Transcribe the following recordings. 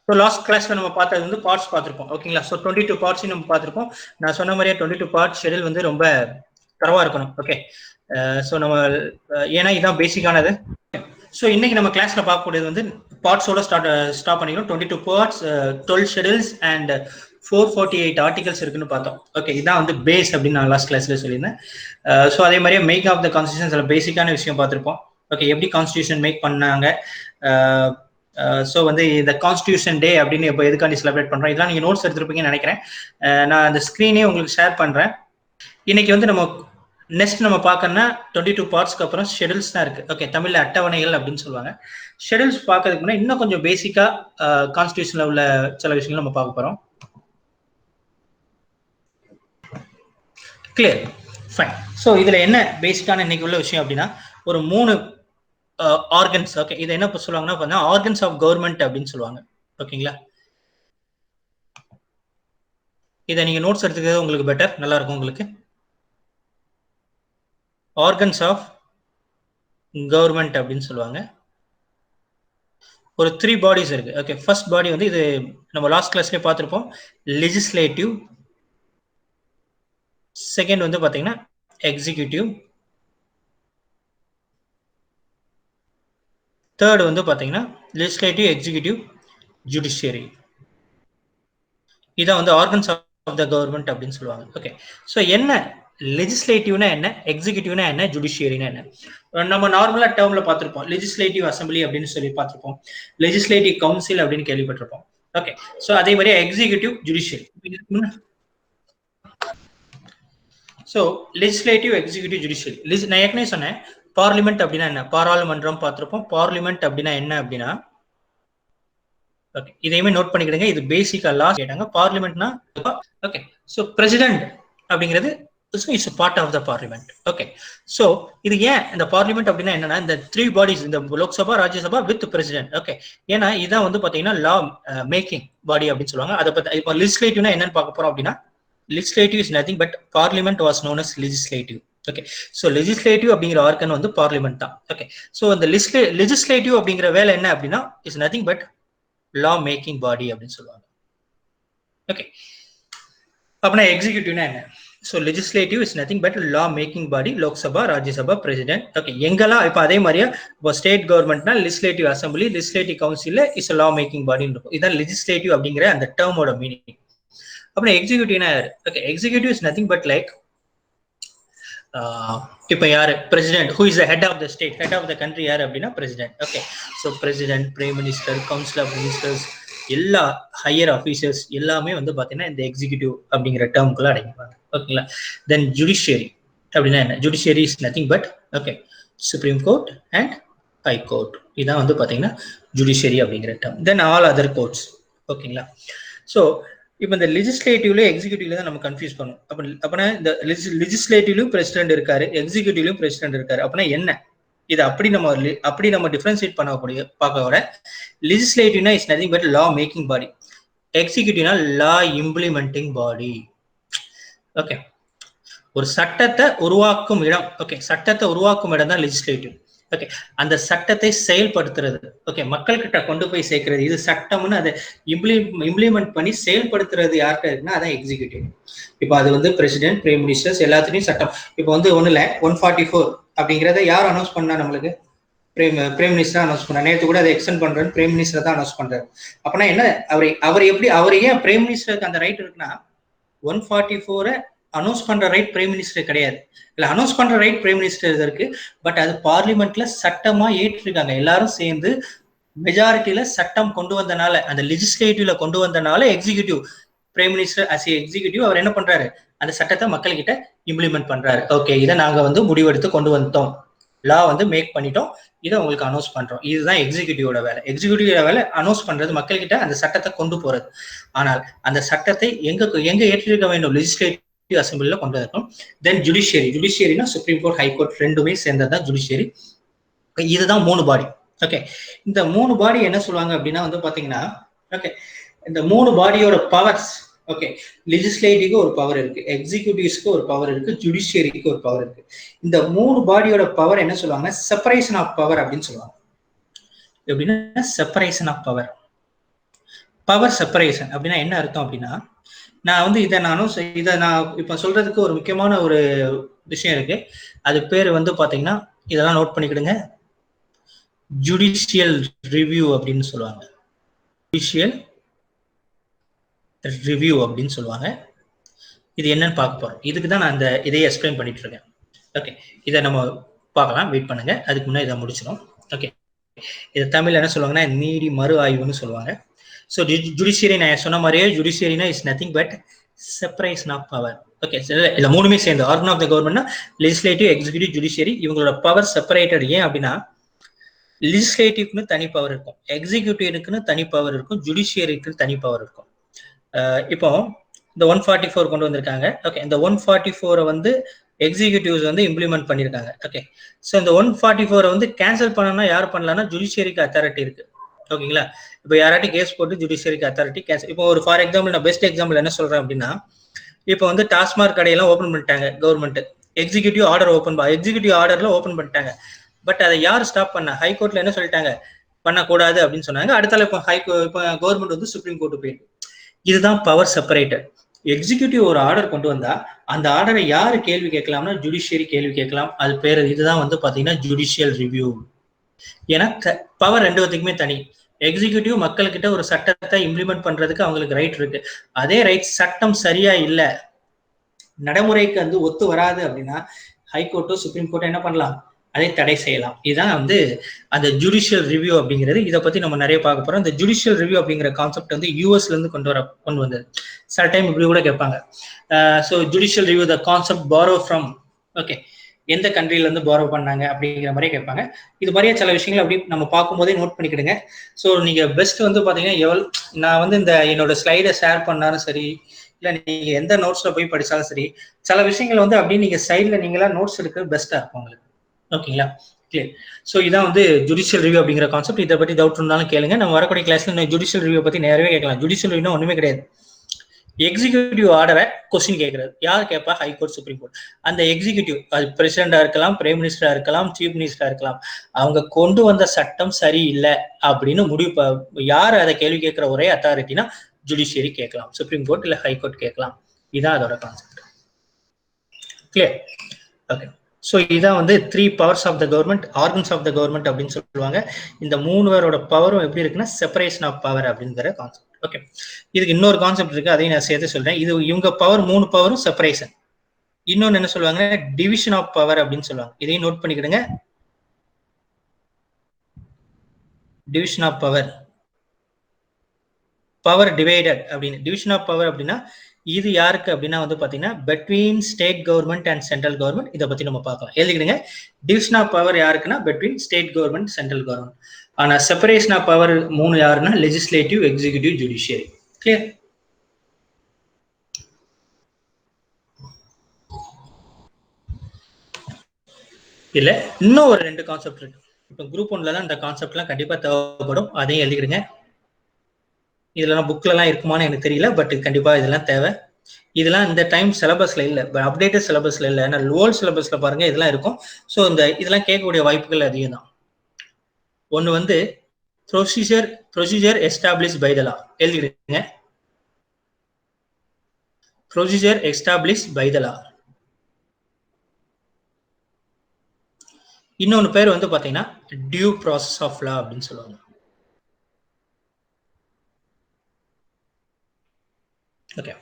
So last கிளாஸ்ல நம்ம பார்த்தது வந்து பார்ட்ஸ் பார்த்துருப்போம் ஓகேங்களா. ஸோ 22 பார்ட்ஸ் நம்ம பார்த்துருப்போம். நான் சொன்ன மாதிரியே 22 பார்ட் ஷெடியூல் வந்து ரொம்ப தரவா இருக்கணும். ஓகே, ஸோ நம்ம ஏன்னா இதுதான் பேசிக்கானது. ஸோ இன்னைக்கு நம்ம கிளாஸ்ல பார்க்கக்கூடியது வந்து பார்ட்ஸோட ஸ்டாப் பண்ணிக்கிறோம். 22 பார்ட்ஸ், 12 ஷெடியூல்ஸ் அண்ட் 448 ஆர்டிகல்ஸ் இருக்குன்னு பார்த்தோம். ஓகே, இதான் வந்து பேஸ் அப்படின்னு நான் லாஸ்ட் கிளாஸ்ல சொல்லியிருந்தேன். ஸோ அதே மாதிரியே மேக் ஆஃப் த கான்ஸ்டியூஷன் பேசிக்கான விஷயம் பார்த்துருப்போம். ஓகே, எப்படி கான்ஸ்டியூஷன் மேக் பண்ணாங்க, ஸோ வந்து இந்த கான்ஸ்டியூஷன் டே அப்படின்னு இப்போ எதுக்காண்டி செலிப்ரேட் பண்றோம், இதெல்லாம் நீங்க நோட்ஸ் எடுத்துருப்பீங்கன்னு நினைக்கிறேன். நான் அந்த ஸ்க்ரீனே உங்களுக்கு ஷேர் பண்றேன். இன்னைக்கு வந்து நம்ம நெக்ஸ்ட் நம்ம பார்க்கணும்னா 22 பார்ட்ஸ்க்கு அப்புறம் ஷெடியூல்ஸ் தான் இருக்கு. ஓகே, தமிழ்ல அட்டவணைகள் அப்படின்னு சொல்லுவாங்க. ஷெடியூல்ஸ் பார்க்கறதுக்கு முன்னாடி இன்னும் கொஞ்சம் பேசிக்கா கான்ஸ்டியூஷன்ல உள்ள சில விஷயங்கள் நம்ம பார்க்க போறோம். Clear, fine. ஸோ இதுல என்ன பேசிக்கான இன்னைக்கு உள்ள விஷயம் அப்படின்னா ஒரு 3 ஆர்கன்ஸ். ஓகே, இது என்ன சொல்லுவாங்கன்னா ஆர்கன்ஸ் ஆஃப் கவர்மெண்ட் அப்படின்னு சொல்லுவாங்க. ஓகேங்களா, இதை நீங்க நோட்ஸ் எடுத்துக்கிறது உங்களுக்கு பெட்டர், நல்லா இருக்கும் உங்களுக்கு. ஆர்கன்ஸ் ஆஃப் கவர்மெண்ட் அப்படின்னு சொல்லுவாங்க. ஒரு 3 பாடிஸ் இருக்கு. ஓகே, ஃபர்ஸ்ட் பாடி வந்து இது நம்ம லாஸ்ட் கிளாஸ்லயே பார்த்துருப்போம், லெஜிஸ்லேட்டிவ். செகண்ட் வந்து பாத்தீங்கன்னா எக்ஸிக்யூட்டிவ். தேர்ட் வந்து பாத்தீங்கன்னா லெஜிஸ்லேட்டிவ், எக்ஸிக்யூட்டிவ், ஜுடிஷியரி. இதான் வந்து ஆர்கன்ஸ் ஆஃப் த கவர்மெண்ட் அப்படின்னு சொல்லுவாங்க. ஓகே, ஸோ என்ன லெஜிஸ்லேட்டிவ்னா என்ன, எக்ஸிக்யூட்டிவ்னா என்ன, ஜுடிஷியரினா என்ன? நம்ம நார்மலா டேர்ம்ல பார்த்திருப்போம். லெஜிஸ்லேட்டிவ் அசம்பிளி அப்படின்னு சொல்லி பார்த்திருப்போம், லெஜிஸ்லேட்டிவ் கவுன்சில் அப்படின்னு கேள்விப்பட்டிருப்போம். ஓகே, ஸோ அதே மாதிரி executive, judiciary. So legislative, executive, judiciary. நான் ஏற்கனவே சொன்னேன் பார்லிமெண்ட் அப்படின்னா என்ன, பாராளுமன்றம் பார்த்திருப்போம். பார்லிமெண்ட் அப்படின்னா என்ன அப்படின்னா, ஓகே, இதையுமே நோட் பண்ணிக்கிடுங்க, இது பேசிக்கா லாஸ்ட் கேட்டாங்க. பார்லிமெண்ட்னா ஓகே, ஸோ பிரசிடென்ட் அப்படிங்கிறது it's part of the parliament. Okay, so இது ஏன் இந்த பார்லிமெண்ட் அப்படின்னா என்னன்னா இந்த 3 பாடிஸ், இந்த Lok Sabha, Rajya Sabha with president. Okay, ஏன்னா இதான் வந்து பாத்தீங்கன்னா லா மேக்கிங் பாடி அப்படின்னு சொல்லுவாங்க. அதை பத்தி இப்போ லெஜிஸ்லேட்டிவ்னா என்னன்னு பார்க்க போறோம் அப்படின்னா, legislative is nothing but parliament was known as legislative. Okay, so legislative அப்படிங்கிற ஆர்கன் வந்து பார்லிமெண்ட் தான். ஓகே, ஸோ இந்த லெஜிஸ்லேட்டிவ் அப்படிங்கிற வேலை என்ன அப்படின்னா is nothing but law making body அப்படின்னு சொல்லுவாங்க. ஓகே, அப்படின்னா எக்ஸிக்யூட்டிவ்னா என்ன? So legislative is nothing but law making body, Lok Sabha, Rajya Sabha, president. Okay, எங்கெல்லாம் இப்போ அதே மாதிரியா இப்போ ஸ்டேட் கவர்மெண்ட்னா legislative assembly, legislative council is law making பாடின்னு இருக்கும். இதான் லெஜிஸ்லேட்டிவ் அப்படிங்கிற அந்த டேர்மோட மீனிங். அப்புறம் எக்ஸிக்யூட்டிவ்னா யாரு? Okay, executive is nothing but like இப்போ யாரு president, who is the head of the state, head of the country யாரு அப்படின்னா president. Okay, so president, prime minister, council of ministers, எல்லா ஹையர் ஆஃபீஸர்ஸ் எல்லாமே வந்து பாத்தீங்கன்னா இந்த எக்ஸிக்யூட்டிவ் அப்படிங்கிற டேர்முக்குள்ள அடங்கிப்பாங்க. ஓகேங்களா, தென் ஜுடிஷியரி அப்படின்னா என்ன? Judiciary is nothing but okay supreme court and high court. இதான் வந்து பாத்தீங்கன்னா ஜுடிஷியரி அப்படிங்கிற term. Then all other courts. ஓகேங்களா, ஸோ இப்போ இந்த லெஜிஸ்லேட்டிவ்ல எக்ஸிக்யூட்டிவ்ல தான் நம்ம கன்ஃபியூஸ் பண்ணுவோம். அப்படின்னா இந்த லெஜிஸ்லேட்டிவ்லயும் பிரசிடென்ட் இருக்காரு, எக்ஸிக்யூட்டிவ்லயும் பிரசிடென்ட் இருக்காரு. அப்படின்னா என்ன இது? அப்படி நம்ம டிஃபரன்ஷியேட் பண்ணக்கூடிய பார்க்க லெஜிஸ்லேட்டிவ்னா is nothing but law making body, எக்ஸிக்யூட்டிவ்னா லா இம்ப்ளிமெண்டிங் பாடி. ஓகே, ஒரு சட்டத்தை உருவாக்கும் இடம். ஓகே, சட்டத்தை உருவாக்கும் இடம் தான் லெஜிஸ்லேட்டிவ். ஓகே, அந்த சட்டத்தை செயல்படுத்துறது, ஓகே, மக்கள் கிட்ட கொண்டு போய் சேர்க்கிறது, இது சட்டம்னு அதை இம்ப்ளிமெண்ட் பண்ணி செயல்படுத்துறது யார்கிட்ட இருக்குன்னா அதான் எக்ஸிக்யூட்டிவ். இப்போ அது வந்து பிரசிடென்ட், பிரைம் மினிஸ்டர்ஸ் எல்லாத்துலயும் சட்டம். இப்போ வந்து ஒண்ணு இல்ல 144 அப்படிங்கிறத யார் அனௌன்ஸ் பண்ணா? நம்மளுக்கு பிரைம் மினிஸ்டர் அனௌன்ஸ் பண்ணா. நேற்று கூட அதை எக்ஸ்டெண்ட் பண்றேன்னு பிரைம் மினிஸ்டர் தான் அனௌன்ஸ் பண்றாரு. அப்படின்னா என்ன, அவர் ஏன் பிரைம் மினிஸ்டருக்கு அந்த ரைட் இருக்குன்னா 144 அனௌன்ஸ் பண்ற ரைட் பிரைம் மினிஸ்டர் கிடையாது. இல்ல, அனௌன்ஸ் பண்ற ரைட் பிரைம் மினிஸ்டர் இருக்கு, பட் அது பார்லிமெண்ட்ல சட்டமா ஏற்றிருக்காங்க. எல்லாரும் சேர்ந்து மெஜாரிட்டியில சட்டம் கொண்டு வந்தனால, அந்த லெஜிஸ்லேட்டிவ்ல கொண்டு வந்தனால executive, prime minister as executive அவர் என்ன பண்றாரு? அந்த சட்டத்தை மக்கள் கிட்ட இம்ப்ளிமெண்ட் பண்றாரு. ஓகே, இதை நாங்க வந்து முடிவெடுத்து கொண்டு வந்துட்டோம், லா வந்து மேக் பண்ணிட்டோம், இதை உங்களுக்கு அனௌன்ஸ் பண்றோம். இதுதான் எக்ஸிக்யூட்டிவோட வேலை. எக்ஸிக்யூட்டிவ் வேலை அனௌன்ஸ் பண்றது, மக்கள் கிட்ட அந்த சட்டத்தை கொண்டு போறது. ஆனால் அந்த சட்டத்தை எங்க ஏற்றிருக்க வேண்டும்? லெஜிஸ்லேட்டிவ் அசம்பிளில கொண்டு வரணும். தென் ஜுடிஷியரினா சுப்ரீம் கோர்ட், ஹை கோர்ட் ரெண்டுமே சேர்ந்ததுதான் ஜுடிஷியரி. இதுதான் 3 பாடி. ஓகே, இந்த 3 பாடி என்ன சொல்லுவாங்க அப்படின்னா வந்து பாத்தீங்கன்னா, ஓகே, இந்த 3 பாடியோட பவர்ஸ், ஓகே, லெஜிஸ்லேட்டிவ்க்கு ஒரு பவர் இருக்கு, எக்ஸிக்யூட்டிவ்ஸ்க்கு ஒரு பவர் இருக்கு, ஜுடிஷியரிக்கு ஒரு பவர் இருக்கு. இந்த 3 பாடியோட பவர் என்ன சொல்லுவாங்க? செப்பரேஷன் ஆஃப் பவர் அப்படின்னு சொல்லுவாங்க. எப்படின்னா separation of power. Power separation அப்படின்னா என்ன அர்த்தம் அப்படின்னா, நான் வந்து இதை நான் இப்ப சொல்றதுக்கு ஒரு முக்கியமான ஒரு விஷயம் இருக்கு. அது பேர் வந்து பாத்தீங்கன்னா, இதெல்லாம் நோட் பண்ணிக்கிடுங்க, ஜுடிஷியல் ரிவ்யூ அப்படின்னு சொல்லுவாங்க. ஜுடிஷியல் ரிவ்யூ அப்படின்னு சொல்லுவாங்க. இது என்னன்னு பார்க்க போறோம். இதுக்கு தான் நான் இதையே எக்ஸ்பிளைன் பண்ணிட்டு இருக்கேன். ஓகே, இதை நம்ம பார்க்கலாம், வெயிட் பண்ணுங்க. அதுக்கு முன்னாடி இதை முடிச்சிடும். ஓகே, இது தமிழ்ல என்ன சொல்லுவாங்கன்னா நீதி மறு ஆய்வுன்னு சொல்லுவாங்க. ஸோ ஜுடிஷியரி நான் சொன்ன மாதிரியே ஜுடிஷியரினா is nothing but separation of power. Okay, இல்லை மூணுமே சேர்ந்து ஆர்கன் ஆஃப் த கவர்மெண்ட்னா லெஜிஸ்லேட்டிவ், எக்ஸிக்யூட்டிவ், ஜுடிஷியரி. இவங்களோட பவர் செப்பரேட்டட். ஏன் அப்படின்னா, லெஜிஸ்லேட்டிவ்க்குன்னு தனி பவர் இருக்கும், எக்ஸிக்யூட்டிவ்க்குன்னு தனி பவர் இருக்கும், ஜுடிஷியரிக்கு தனி பவர் இருக்கும். இப்போ இந்த 144 கொண்டு வந்திருக்காங்க. ஓகே, இந்த 144 வந்து எக்ஸிக்யூட்டிவ்ஸ் வந்து இம்ப்ளிமெண்ட் பண்ணியிருக்காங்க. ஓகே, ஸோ இந்த 144 வந்து கேன்சல் பண்ணணும்னா யார் பண்ணலாம்னா ஜுடிஷியரிக்கு அத்தாரிட்டி இருக்கு. ஓகேங்களா, இப்போ யாராட்டி கேஸ் போட்டு ஜுடிஷியரிக்கு அத்தாரிட்டி கேன்சல். இப்போ ஒரு ஃபார் எக்ஸாம்பிள் நான் பெஸ்ட் எக்ஸாம்பிள் என்ன சொல்றேன் அப்படின்னா, இப்போ வந்து டாஸ்மாக் கடையெல்லாம் ஓப்பன் பண்ணிட்டாங்க கவர்மெண்ட், எக்ஸிக்யூட்டிவ் ஆர்டர் எக்ஸிக்யூட்டிவ் ஆர்டர்ல ஓப்பன் பண்ணிட்டாங்க. பட் அதை யார் ஸ்டாப் பண்ண? ஹைகோர்ட்ல என்ன சொல்லிட்டாங்க, பண்ணக்கூடாது அப்படின்னு சொன்னாங்க. அடுத்தால இப்போ கவர்மெண்ட் வந்து சுப்ரீம் கோர்ட்டு போயிருக்கு. இதுதான் பவர் செப்பரேட்டர். எக்ஸிக்யூட்டிவ் ஒரு ஆர்டர் கொண்டு வந்தா அந்த ஆர்டரை யாரு கேள்வி கேட்கலாம்னா ஜுடிஷியரி கேள்வி கேட்கலாம். அது பேரு இதுதான் வந்து பாத்தீங்கன்னா ஜுடிஷியல் ரிவ்யூ. ஏன்னா பவர் ரெண்டு பேத்துக்குமே தனி. எக்ஸிக்யூட்டிவ் மக்கள்கிட்ட ஒரு சட்டத்தை இம்ப்ளிமெண்ட் பண்றதுக்கு அவங்களுக்கு ரைட் இருக்கு. அதே ரைட் சட்டம் சரியா இல்ல, நடைமுறைக்கு வந்து ஒத்து வராது அப்படின்னா ஹைகோர்ட்டோ சுப்ரீம் கோர்ட்டோ என்ன பண்ணலாம், அதை தடை செய்யலாம். இதுதான் வந்து அந்த ஜுடிஷியல் ரிவ்யூ அப்படிங்கிறது. இதை பத்தி நம்ம நிறைய பார்க்க போறோம். இந்த ஜுடிஷியல் ரிவ்யூ அப்படிங்கிற கான்செப்ட் வந்து யூஎஸ்ல இருந்து கொண்டு வந்தது. சில டைம் இப்படி கூட கேட்பாங்க. So judicial review the concept borrow from, okay, எந்த கண்ட்ரில இருந்து பாரோ பண்ணாங்க அப்படிங்கிற மாதிரி கேட்பாங்க. இது மாதிரியே சில விஷயங்கள் அப்படி நம்ம பார்க்கும்போதே நோட் பண்ணிக்கிடுங்க. ஸோ நீங்க பெஸ்ட் வந்து பாத்தீங்கன்னா நான் வந்து இந்த என்னோட ஸ்லைடை ஷேர் பண்ணாலும் சரி, இல்லை நீங்க எந்த நோட்ஸ்ல போய் படிச்சாலும் சரி, சில விஷயங்கள் வந்து அப்படியே நீங்க சைட்ல நீங்களா நோட்ஸ் எடுக்கிறது பெஸ்டா இருக்கும் உங்களுக்கு. ஓகேங்களா, கிளியர். ஸோ இதான் வந்து ஜுடிஷியல் ரிவ்யூ அப்படிங்கிற கான்செப்ட். இதை பத்தி டவுட் இருந்தாலும் கேளுங்க. நம்ம வரக்கூடிய கிளாஸ்ல ஜுடிஷியல் ரிவ்யூ பத்தி நிறையவே கேட்கலாம். ஜுடிஷியல் ரிவ்யூ ஒண்ணுமே கிடையாது, எக்ஸிக்யூட்டிவ் ஆர்டரை கொஸ்டின் கேட்கறது. யார் கேட்பா? High court, supreme court. அந்த எக்ஸிக்யூட்டிவ் அது பிரசிடென்டா இருக்கலாம், பிரைம் மினிஸ்டரா இருக்கலாம், சீஃப் மினிஸ்டரா இருக்கலாம். அவங்க கொண்டு வந்த சட்டம் சரியில்லை அப்படின்னு முடிவு யார் அதை கேள்வி கேட்கிற ஒரே அத்தாரிட்டினா ஜுடிஷியரி கேட்கலாம், சுப்ரீம் கோர்ட் இல்ல ஹைகோர்ட் கேட்கலாம். இதான் அதோட கான்செப்ட். கிளியர்? ஓகே, ஸோ இதான் வந்து 3 powers of the government, organs of the government அப்படின்னு சொல்லுவாங்க. இந்த 3 பேரோட பவரும் எப்படி இருக்குன்னா செப்பரேஷன் ஆஃப் பவர் அப்படிங்கிற கான்செப்ட். ஓகே, இதுக்கு இன்னொரு கான்செப்ட் இருக்கு, அதையும் நான் சேர்த்து சொல்றேன். இது இவங்க பவர் 3 பவரும் செப்பரேஷன். இன்னொன்னு என்ன சொல்லுவாங்க, டிவிஷன் ஆஃப் பவர் அப்படின்னு சொல்லுவாங்க. இதையும் நோட் பண்ணிக்கிடுங்க, division of power, power divided அப்படின்னு. டிவிஷன் ஆஃப் பவர் அப்படின்னா இது யாருக்கு அப்படின்னா வந்து பாத்தீங்கன்னா between state government and central government. இதை பத்தி நம்ம பார்க்கலாம். எழுதிக்கிடுங்க, டிவிஷன் ஆஃப் பவர் யாருக்குன்னா between state government, central government. ஆனா செப்பரேஷன் ஆஃப் பவர் 3 யாருன்னா லெஜிஸ்லேட்டிவ், எக்ஸிக்யூட்டிவ், ஜுடிஷியரி. கிளியர்? இல்ல இன்னும் ஒரு 2 கான்செப்ட் இருக்கு. இப்போ குரூப் 1ல தான் இந்த கான்செப்ட்லாம் கண்டிப்பா தேவைப்படும். அதையும் எழுதிக்கிடுங்க. இதெல்லாம் புக்ல எல்லாம் இருக்குமான்னு எனக்கு தெரியல, பட் கண்டிப்பா இதெல்லாம் தேவை. இதெல்லாம் இந்த டைம் சிலபஸ்ல இல்ல, அப்டேட்டட் சிலபஸ்ல இல்ல, ஏன்னா ஓல்ட் சிலபஸ்ல பாருங்க இதெல்லாம் இருக்கும். ஸோ இதெல்லாம் கேட்கக்கூடிய வாய்ப்புகள் அதிகம் தான். ஒன்னு வந்து procedure establish by the law. எழுதிடுங்க, procedure establish by the law. இன்னொன்னு பேர் வந்து பாத்தீங்கன்னா டியூ ப்ராசஸ் ஆஃப் லா அப்படின்னு சொல்லுவாங்க. ஓகே,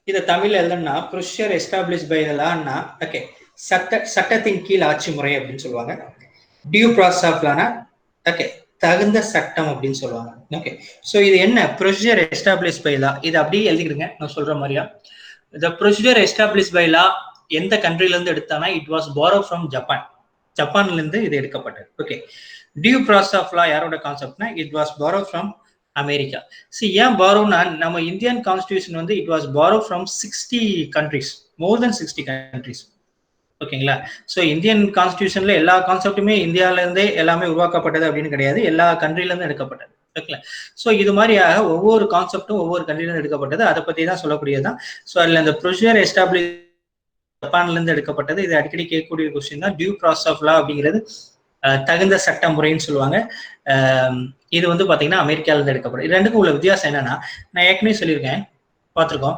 இதை தமிழ்ல எழுதணும்னா ப்ரொசீஜர் எஸ்டாப்ளிஷ் பை த லான்னா, ஓகே, சட்டத்தின் கீழ் ஆட்சி முறை அப்படின்னு சொல்லுவாங்க. டியூ ப்ராசஸ் ஆஃப் லானா, ஓகே, தகுந்த சட்டம் அப்படின்னு சொல்லுவாங்க. ஓகே, ஸோ இது என்ன ப்ரொசீஜர் எஸ்டாப்ளிஷ் பை லா, இது அப்படியே எழுதிக்கிடுங்க நான் சொல்ற மாதிரியா. The procedure establish by law எந்த கண்ட்ரில இருந்து எடுத்தானா, it was borrow from Japan. ஜப்பான்ல இருந்து இது எடுக்கப்பட்டது. Okay, due process of law யாரோட கான்செப்ட்னா it was borrow from America. சி ஏன் பாரோனா, நம்ம இந்தியன் கான்ஸ்டிடியூஷன் வந்து it was borrow from 60 countries, more than 60 countries. ஓகேங்களா, ஸோ இந்தியன் கான்ஸ்டியூஷன்ல எல்லா கான்செப்டுமே இந்தியாவில இருந்தே எல்லாமே உருவாக்கப்பட்டது அப்படின்னு கிடையாது, எல்லா கண்ட்ரில இருந்து எடுக்கப்பட்டது. ஓகேங்களா, ஸோ இது மாதிரியாக ஒவ்வொரு கான்செப்டும் ஒவ்வொரு கண்ட்ரில இருந்து எடுக்கப்பட்டது. அதை பத்தி தான் சொல்லக்கூடியதுதான். ஸோ அதுல இந்த ப்ரொசீஜர் எஸ்டாப்ளிஷ் ஜப்பான்ல இருந்து எடுக்கப்பட்டது. இது அடிக்கடி கேட்கக்கூடிய கொஸ்டின் தான். டியூ ப்ராசஸ் ஆஃப் லா அப்படிங்கிறது தகுந்த சட்ட முறைன்னு சொல்லுவாங்க. இது வந்து பாத்தீங்கன்னா அமெரிக்கால இருந்து எடுக்கப்படும். இது ரெண்டுக்கும் உள்ள வித்தியாசம் என்னன்னா, நான் ஏற்கனவே சொல்லியிருக்கேன், பார்த்துருக்கோம்.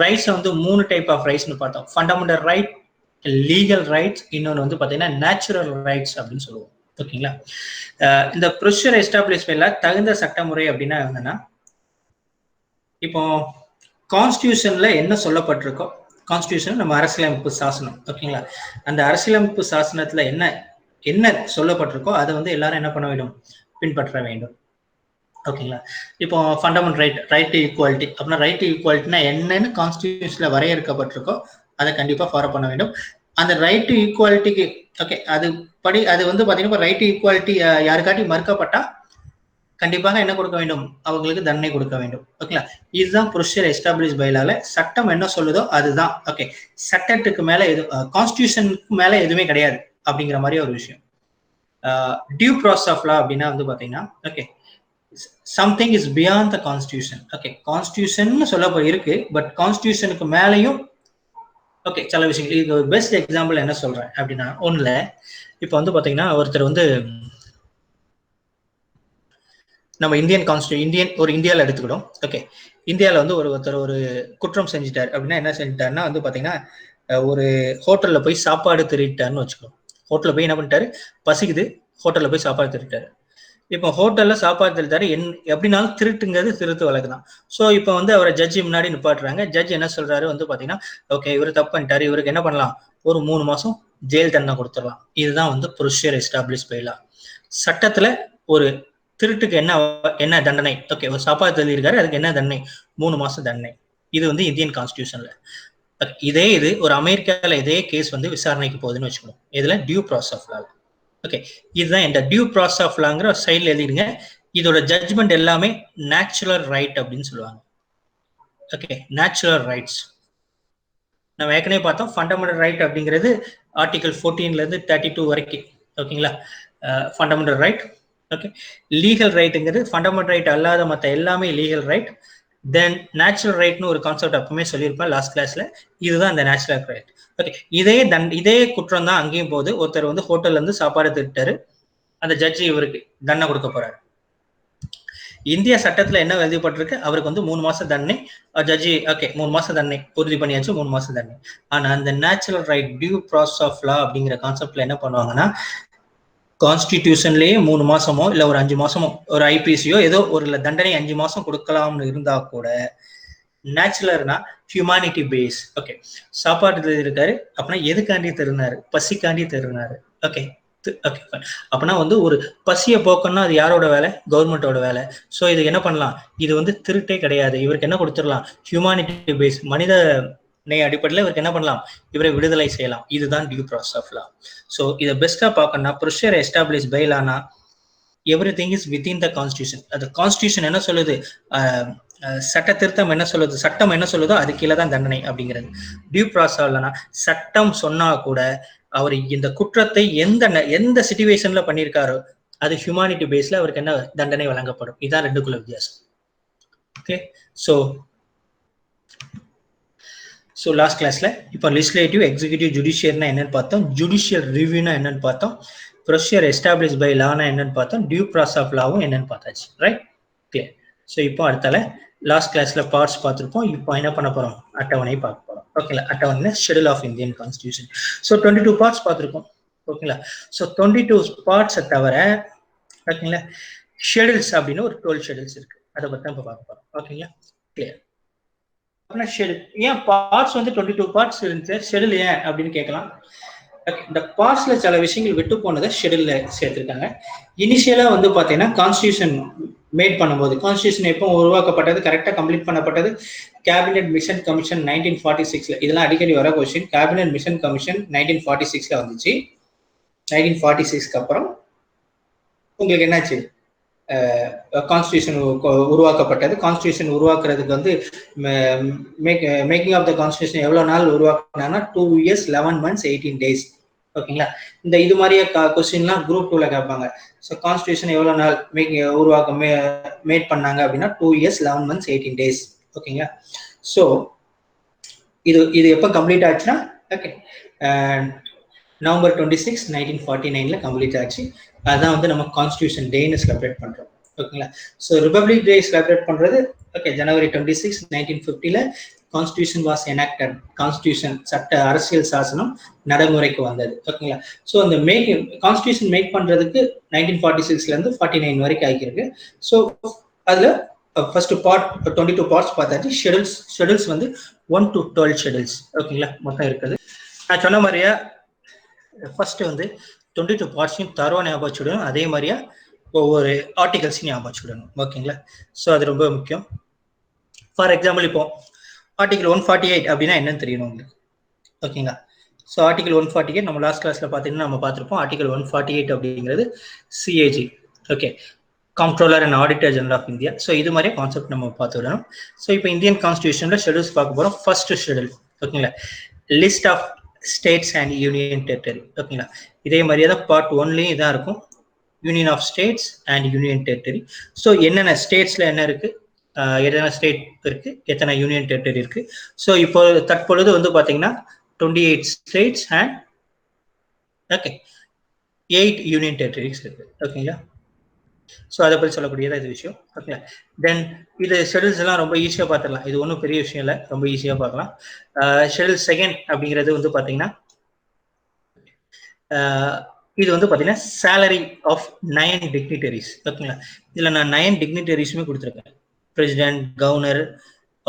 ரைட்ஸ் வந்து 3 டைப் ஆஃப் ரைட்ஸ்னு பார்த்தோம். ஃபண்டமெண்டல் ரைட், லீகல் ரைட்ஸ், இன்னொன்று வந்து பாத்தீங்கன்னா நேச்சுரல் ரைட்ஸ் அப்படின்னு சொல்லுவோம். ஓகேங்களா? இந்த ப்ரொசீஜர் எஸ்டாப்ளிஷ்மெண்ட்ல தகுந்த சட்டமுறை அப்படின்னா என்னன்னா, இப்போ கான்ஸ்டியூஷன்ல என்ன சொல்லப்பட்டிருக்கோ, கான்ஸ்டியூஷன் நம்ம அரசியலமைப்பு சாசனம், ஓகேங்களா? அந்த அரசியலமைப்பு சாசனத்துல என்ன சொல்லப்பட்டிருக்கோ அதை வந்து எல்லாரும் என்ன பண்ண வேண்டும், பின்பற்ற வேண்டும். ஓகேங்களா? இப்போ ஃபண்டமெண்டல் ரைட் டு ஈக்குவாலிட்டி அப்படின்னா, ரைட் டு ஈக்குவாலிட்டினா என்னன்னு கான்ஸ்டியூஷன்ல வரையறுக்கப்பட்டிருக்கோ அதை கண்டிப்பா ஃபாலோ பண்ண வேண்டும். அந்த ரைட் டு ஈக்குவாலிட்டிக்கு ஓகே, அது வந்து பாத்தீங்கன்னா ரைட் டு ஈக்குவாலிட்டி யாருக்காட்டி மறுக்கப்பட்டா கண்டிப்பாக என்ன கொடுக்க வேண்டும், அவங்களுக்கு தண்டனை கொடுக்க வேண்டும். ஓகேங்களா? இதுதான் ப்ரொசீஜர் எஸ்டாப்ளிஷ் பை லால. சட்டம் என்ன சொல்லுதோ அதுதான். ஓகே, சட்டத்துக்கு மேல கான்ஸ்டியூஷனுக்கு மேல எதுவுமே கிடையாது அப்படிங்கிற மாதிரி ஒரு விஷயம். டியூ ப்ராசஸ் ஆஃப் லா அப்படின்னா வந்து பாத்தீங்கன்னா, okay, something is beyond the constitution. Okay, constitution சொல்ல இருக்கு, பட் கான்ஸ்டியூஷனுக்கு மேலையும் ஓகே சில விஷயங்கள். இது ஒரு பெஸ்ட் எக்ஸாம்பிள் என்ன சொல்றேன் அப்படின்னா, ஒண்ணுல இப்போ வந்து பாத்தீங்கன்னா ஒருத்தர் வந்து நம்ம இந்தியாவில் எடுத்துக்கிடும். ஓகே, இந்தியாவில் வந்து ஒருத்தர் ஒரு குற்றம் செஞ்சுட்டார் அப்படின்னா என்ன செஞ்சுட்டாருன்னா வந்து பாத்தீங்கன்னா, ஒரு ஹோட்டல்ல போய் சாப்பாடு திருட்டாருன்னு வச்சுக்கணும். ஹோட்டல்ல போய் என்ன பண்ணிட்டாரு, பசிக்குது, ஹோட்டல்ல போய் சாப்பாடு திருட்டாரு. இப்போ ஹோட்டல்ல சாப்பாடு திருட்டாரு, எப்படினாலும் திருட்டுங்கிறது திருத்து வழக்கு தான். ஸோ இப்போ வந்து அவரை ஜட்ஜி முன்னாடி நிப்பாட்டுறாங்க. ஜட்ஜ் என்ன சொல்றாரு வந்து பாத்தீங்கன்னா, ஓகே இவரு தப்பு பண்ணிட்டாரு, இவருக்கு என்ன பண்ணலாம், ஒரு 3 மாசம் ஜெயில் தண்டனை கொடுத்துடலாம். இதுதான் வந்து ப்ரொசீஜர் எஸ்டாப்ளிஷ் பை லா. சட்டத்துல ஒரு திருட்டுக்கு என்ன தண்டனை, ஓகே ஒரு சாப்பாடு தள்ளியிருக்காரு, அதுக்கு என்ன தண்டனை, 3 மாசம் தண்டனை. இது வந்து இந்தியன் கான்ஸ்டியூஷன்ல. இதே இது ஒரு அமெரிக்கால இதே கேஸ் வந்து விசாரணைக்கு போகுதுன்னு வச்சுக்கணும். இதுல due process of law. Okay, இதுதான் இந்த டியூ ப்ராசஸ் ஆஃப் லாங்கிற சைட்ல எழுதிடுங்க. இதோட ஜட்ஜ்மெண்ட் எல்லாமே நேச்சுரல் ரைட் அப்படின்னு சொல்லுவாங்க. ஓகே, நேச்சுரல் ரைட்ஸ் நம்ம ஏற்கனவே பார்த்தோம். ஃபண்டமெண்டல் ரைட் அப்படிங்கிறது ஆர்டிகல் 14ல இருந்து 32 வரைக்கும். ஓகேங்களா? Fundamental right. ஓகே, லீகல் ரைட்டுங்கிறது ஃபண்டமெண்டல் ரைட் அல்லாத மற்ற எல்லாமே லீகல் ரைட். தென் நேச்சுரல் ரைட்னு ஒரு கான்செப்ட் அப்பவுமே சொல்லியிருப்பேன் லாஸ்ட் கிளாஸ்ல. இதுதான் இந்த நேச்சுரல் ரைட். ஓகே, இதே குற்றம் தான் அங்கேயும் போகுது. ஒருத்தர் வந்து ஹோட்டல்ல இருந்து சாப்பாடு திருட்டாரு, அந்த ஜட்ஜி இவருக்கு தண்டனை கொடுக்க போறாரு. இந்திய சட்டத்துல என்ன எழுதப்பட்டிருக்கு, அவருக்கு வந்து 3 மாசம் தண்டனை. ஜட்ஜி ஓகே 3 மாசம் தண்டனை உறுதி பண்ணியாச்சு, 3 மாசம் தண்டனை. ஆனா அந்த natural right due process of law அப்படிங்கிற கான்செப்ட்ல என்ன பண்ணுவாங்கன்னா, கான்ஸ்டிடியூஷன்லயே 3 மாசமோ இல்ல ஒரு 5 மாசமோ ஒரு ஐபிசியோ ஏதோ ஒரு தண்டனை 5 மாசம் கொடுக்கலாம்னு இருந்தா கூட, நேச்சுரல்னா ஹியூமானிட்டி பேஸ். ஓகே, சாப்பாடு இருக்காரு அப்படின்னா எதுக்காண்டி திருநாரு, பசிக்காண்டி திருநாரு. ஓகே ஓகே, அப்படின்னா வந்து ஒரு பசியை போக்கணும்னா அது யாரோட வேலை, கவர்மெண்டோட வேலை. ஸோ இது என்ன பண்ணலாம், இது வந்து திருட்டே கிடையாது, இவருக்கு என்ன கொடுத்துடலாம், ஹியூமானிட்டி பேஸ் மனித அடிப்படையில் இவருக்கு என்ன பண்ணலாம், இவரை விடுதலை செய்யலாம். இதுதான் due process of law. So இதை பெஸ்டா பார்க்கணும்னா ப்ரொசீஜர் எஸ்டாப்ளிஷ் பை லானா everything is within the constitution. அது கான்ஸ்டியூஷன் என்ன சொல்லுது, சட்ட திருத்தம் என்ன சொல்லுது, சட்டம் என்ன சொல்லுதோ அது கீழே தான் தண்டனை அப்படிங்கிறது. டியூ ப்ராசஸ் இல்லைன்னா சட்டம் சொன்னா கூட அவர் இந்த குற்றத்தை எந்த சிச்சுவேஷன்ல பண்ணியிருக்காரோ அது ஹியூமானிட்டி பேஸ்ல அவருக்கு என்ன தண்டனை வழங்கப்படும். இதான் ரெண்டுக்குள்ள வித்தியாசம். ஓகே, ஸோ லாஸ்ட் கிளாஸ்ல இப்போ லெஜிஸ்லேட்டிவ், எக்ஸிக்யூட்டிவ், ஜுடிஷியர்னா என்னன்னு பார்த்தோம், ஜுடிஷியல் ரிவ்யூனா என்னன்னு பார்த்தோம், ப்ரொசீஜர் எஸ்டாப்ளிஷ் பை லானா என்னன்னு பார்த்தோம், டியூ ப்ராசஸ் ஆஃப் லாவும் என்னன்னு பார்த்தாச்சு. Right, clear. ஸோ இப்போ அடுத்தால லாஸ்ட் கிளாஸ்ல பார்ட்ஸ் பார்த்துருப்போம். இப்போ என்ன பண்ண போறோம், அட்டவணை பார்க்க போறோம். ஓகேங்களா? அட்டவணை schedule of Indian constitution. So 22 parts பார்த்துருக்கோம். ஓகேங்களா? ஸோ 22 பார்ட்ஸை தவிர ஓகேங்களா ஷெட்யூல்ஸ் அப்படின்னு ஒரு 12 ஷெட்யூல்ஸ் இருக்கு. அதை பத்தி தான் இப்போ பார்க்க போறோம். ஓகேங்களா? கிளியர். ஏன் பார்ட்ஸ் வந்து 22 பார்ட்ஸ் இருந்துச்சு, ஷெட்யூல் ஏன் அப்படின்னு கேட்கலாம். இந்த பார்ட்ஸ்ல சில விஷயங்கள் விட்டு போனதை ஷெட்யூல்ல சேர்த்திருக்காங்க. இனிஷியலா வந்து பாத்தீங்கன்னா கான்ஸ்டியூஷன் மேட் பண்ணும்போது, கான்ஸ்டியூஷன் எப்போ உருவாக்கப்பட்டது, கரெக்டா கம்ப்ளீட் பண்ணப்பட்டது, கேபினெட் மிஷன் கமிஷன் 1946ல. இதெல்லாம் அடிக்கடி வர கொஸ்டின். கேபினெட் மிஷன் கமிஷன் 1946ல வந்துச்சு. 1946க்கு அப்புறம் உங்களுக்கு என்னாச்சு, கான்ஸ்டியூஷன் உருவாக்கப்பட்டது. கான்ஸ்டியூஷன் உருவாக்குறதுக்கு வந்து மேக்கிங் ஆஃப் த கான்ஸ்டியூஷன் எவ்வளவு நாள் உருவாக்குனாங்கன்னா 2 years 11 months 18 days. ஓகேங்களா? இந்த இது மாதிரியே கொஸ்டின்லாம் குரூப் 2ல கேட்பாங்க. ஸோ கான்ஸ்டியூஷன் எவ்வளவு நாள் மேட் பண்ணாங்க அப்படின்னா 2 years 11 months 18 days. ஓகேங்களா? ஸோ இது எப்போ கம்ப்ளீட் ஆச்சுன்னா ஓகே November 26, 1949 கம்ப்ளீட் ஆச்சு. அதான் வந்து நம்ம கான்ஸ்டியூஷன் டேன்னு செலிப்ரேட் பண்றோம். ஓகேங்களா? ஸோ ரிபப்ளிக் டே செலிப்ரேட் பண்றது okay January 26, 1950 constitution was enacted. Constitution சட்ட அரசியல் சாசனம் நடைமுறைக்கு வந்தது. ஓகேங்களா? ஸோ அந்த கான்ஸ்டியூஷன் மேக் பண்றதுக்கு 1946 49 வரைக்கும் ஆகிருக்கு. ஸோ அதுல ஃபர்ஸ்ட் பார்ட் 22 பார்ட்ஸ் பார்த்தாச்சு. ஷெடியூல்ஸ் வந்து 1 to 12 ஷெடியூல்ஸ் ஓகேங்களா மொத்தம் இருக்குது. நான் சொன்ன மாதிரியா ஃபர்ஸ்ட் வந்து 22 பார்ட்ஸையும் தரவா ஞாபகம் வச்சுடணும். அதே மாதிரியா ஒவ்வொரு ஆர்டிகல்ஸையும் ஞாபகம் வச்சுடணும். ஓகேங்களா? ஸோ அது ரொம்ப முக்கியம். ஃபார் எக்ஸாம்பிள் இப்போ ஆர்டிகல் 148 அப்படின்னா என்னன்னு தெரியணும் உங்களுக்கு. ஓகேங்களா? ஸோ ஆர்டிகல் 148 நம்ம லாஸ்ட் கிளாஸ்ல பார்த்தீங்கன்னா நம்ம பார்த்துருப்போம். ஆர்டிகல் 148 அப்படிங்கிறது CAG, okay, controller and auditor general of India. So இது மாதிரி கான்செப்ட் நம்ம பார்த்துடணும். ஸோ இப்போ இந்தியன் கான்ஸ்டியூஷன்ல ஷெடியூல்ஸ் பார்க்க போகிறோம். ஃபர்ஸ்ட் ஷெடியூல் ஓகேங்களா, list of states and union territory. ஓகேங்களா, இதே மாதிரியே தான் பார்ட் 1லயும் இதான் இருக்கும், union of states and union territory. So என்னென்ன ஸ்டேட்ஸ்ல என்ன இருக்கு, எத்தனை ஸ்டேட் இருக்கு, எத்தனை யூனியன் டெரிட்டரி இருக்கு. ஸோ இப்போ தற்பொழுது வந்து பார்த்தீங்கன்னா 28 states and okay 8 union territories இருக்கு. ஓகேங்களா? ஸோ அதை பற்றி சொல்லக்கூடியதான் இது விஷயம். ஓகே, தென் இது ஷெடியூல்ஸ் எல்லாம் ரொம்ப ஈஸியாக பார்த்துடலாம். இது ஒன்றும் பெரிய விஷயம் இல்லை, ரொம்ப ஈஸியாக பார்க்கலாம். ஷெடியூல் செகண்ட் அப்படிங்கிறது வந்து பார்த்தீங்கன்னா இது வந்து பார்த்தீங்கன்னா சேலரி ஆஃப் 9 டிக்னிட்டரிஸ். ஓகேங்களா, இதில் நான் 9 டிக்னிட்டரிஸுமே கொடுத்துருக்கேன். President, governor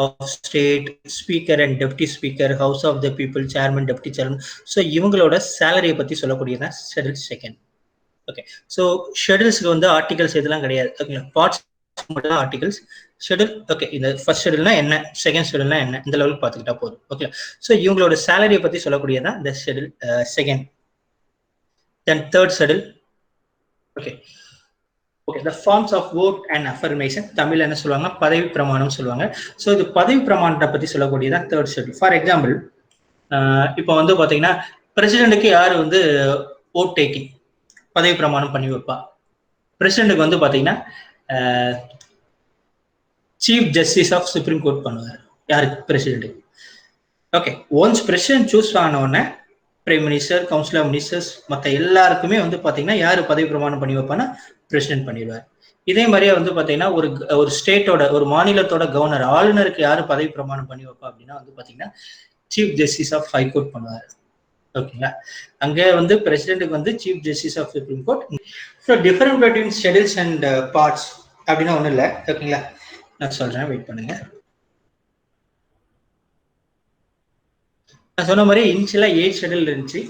of state, speaker and deputy speaker, house of the people, chairman, deputy chairman. So இவங்களோட சேலரியை பற்றி சொல்லக்கூடியதான் ஷெடியூல் செகண்ட். ஓகே, ஸோ ஷெடியூல்ஸ்க்கு வந்து ஆர்டிகல்ஸ் இதெல்லாம் கிடையாது. ஓகேங்களா, பார்ட்ஸ் மட்டும் தான் ஆர்டிகல்ஸ். ஷெடியூல் ஓகே, இந்த ஃபர்ஸ்ட் ஷெடியூல்னா என்ன, செகண்ட் ஷெடியூல்னா என்ன, இந்த லெவலுக்கு பார்த்துக்கிட்டா போதும். ஓகே, ஸோ இவங்களோட சேலரியை பற்றி சொல்லக்கூடியதான் இந்த schedule second. Then third schedule okay okay the forms of oath and affirmation, Tamil என்ன சொல்லுவாங்க, பதவி பிரமாணம் சொல்லுவாங்க. ஸோ இது பதவி பிரமாணத்தை பற்றி சொல்லக்கூடியதான் தேர்ட் ஷெடியூல். ஃபார் எக்ஸாம்பிள் இப்போ வந்து பார்த்தீங்கன்னா பிரசிடென்ட்டுக்கு யார் வந்து ஓட் டேக்கிங் பதவி பிரமாணம் பண்ணி வைப்பா. பிரசிடென்ட்டுக்கு வந்து பாத்தீங்கன்னா chief justice of supreme court பண்ணுவார். யாருக்கு? பிரசிடென்ட்டுக்கு. ஓகே, ஒன்ஸ் பிரசிடென்ட் சூஸ் ஆன உடனே prime minister, council of ministers மற்ற எல்லாருக்குமே வந்து பாத்தீங்கன்னா யாரு பதவி பிரமாணம் பண்ணி வைப்பான்னா பிரசிடென்ட் பண்ணிடுவார். இதே மாதிரியே வந்து பாத்தீங்கன்னா ஒரு ஸ்டேட்டோட, ஒரு மாநிலத்தோட கவர்னர், ஆளுநருக்கு யாரு பதவி பிரமாணம் பண்ணி வைப்பா அப்படின்னா வந்து பாத்தீங்கன்னா chief justice of high court பண்ணுவார். ஓகேங்களா, அங்க வந்து பிரசிடென்ட்டுக்கு வந்து chief justice of supreme court. So different between schedules and parts அப்படின்னா ஒன்றும் இல்லை. ஓகேங்களா, நான் சொல்றேன், வெயிட் பண்ணுங்க. நான் சொன்ன மாதிரி இனிஷியலா 8 ஷெடியூல் இருந்துச்சு,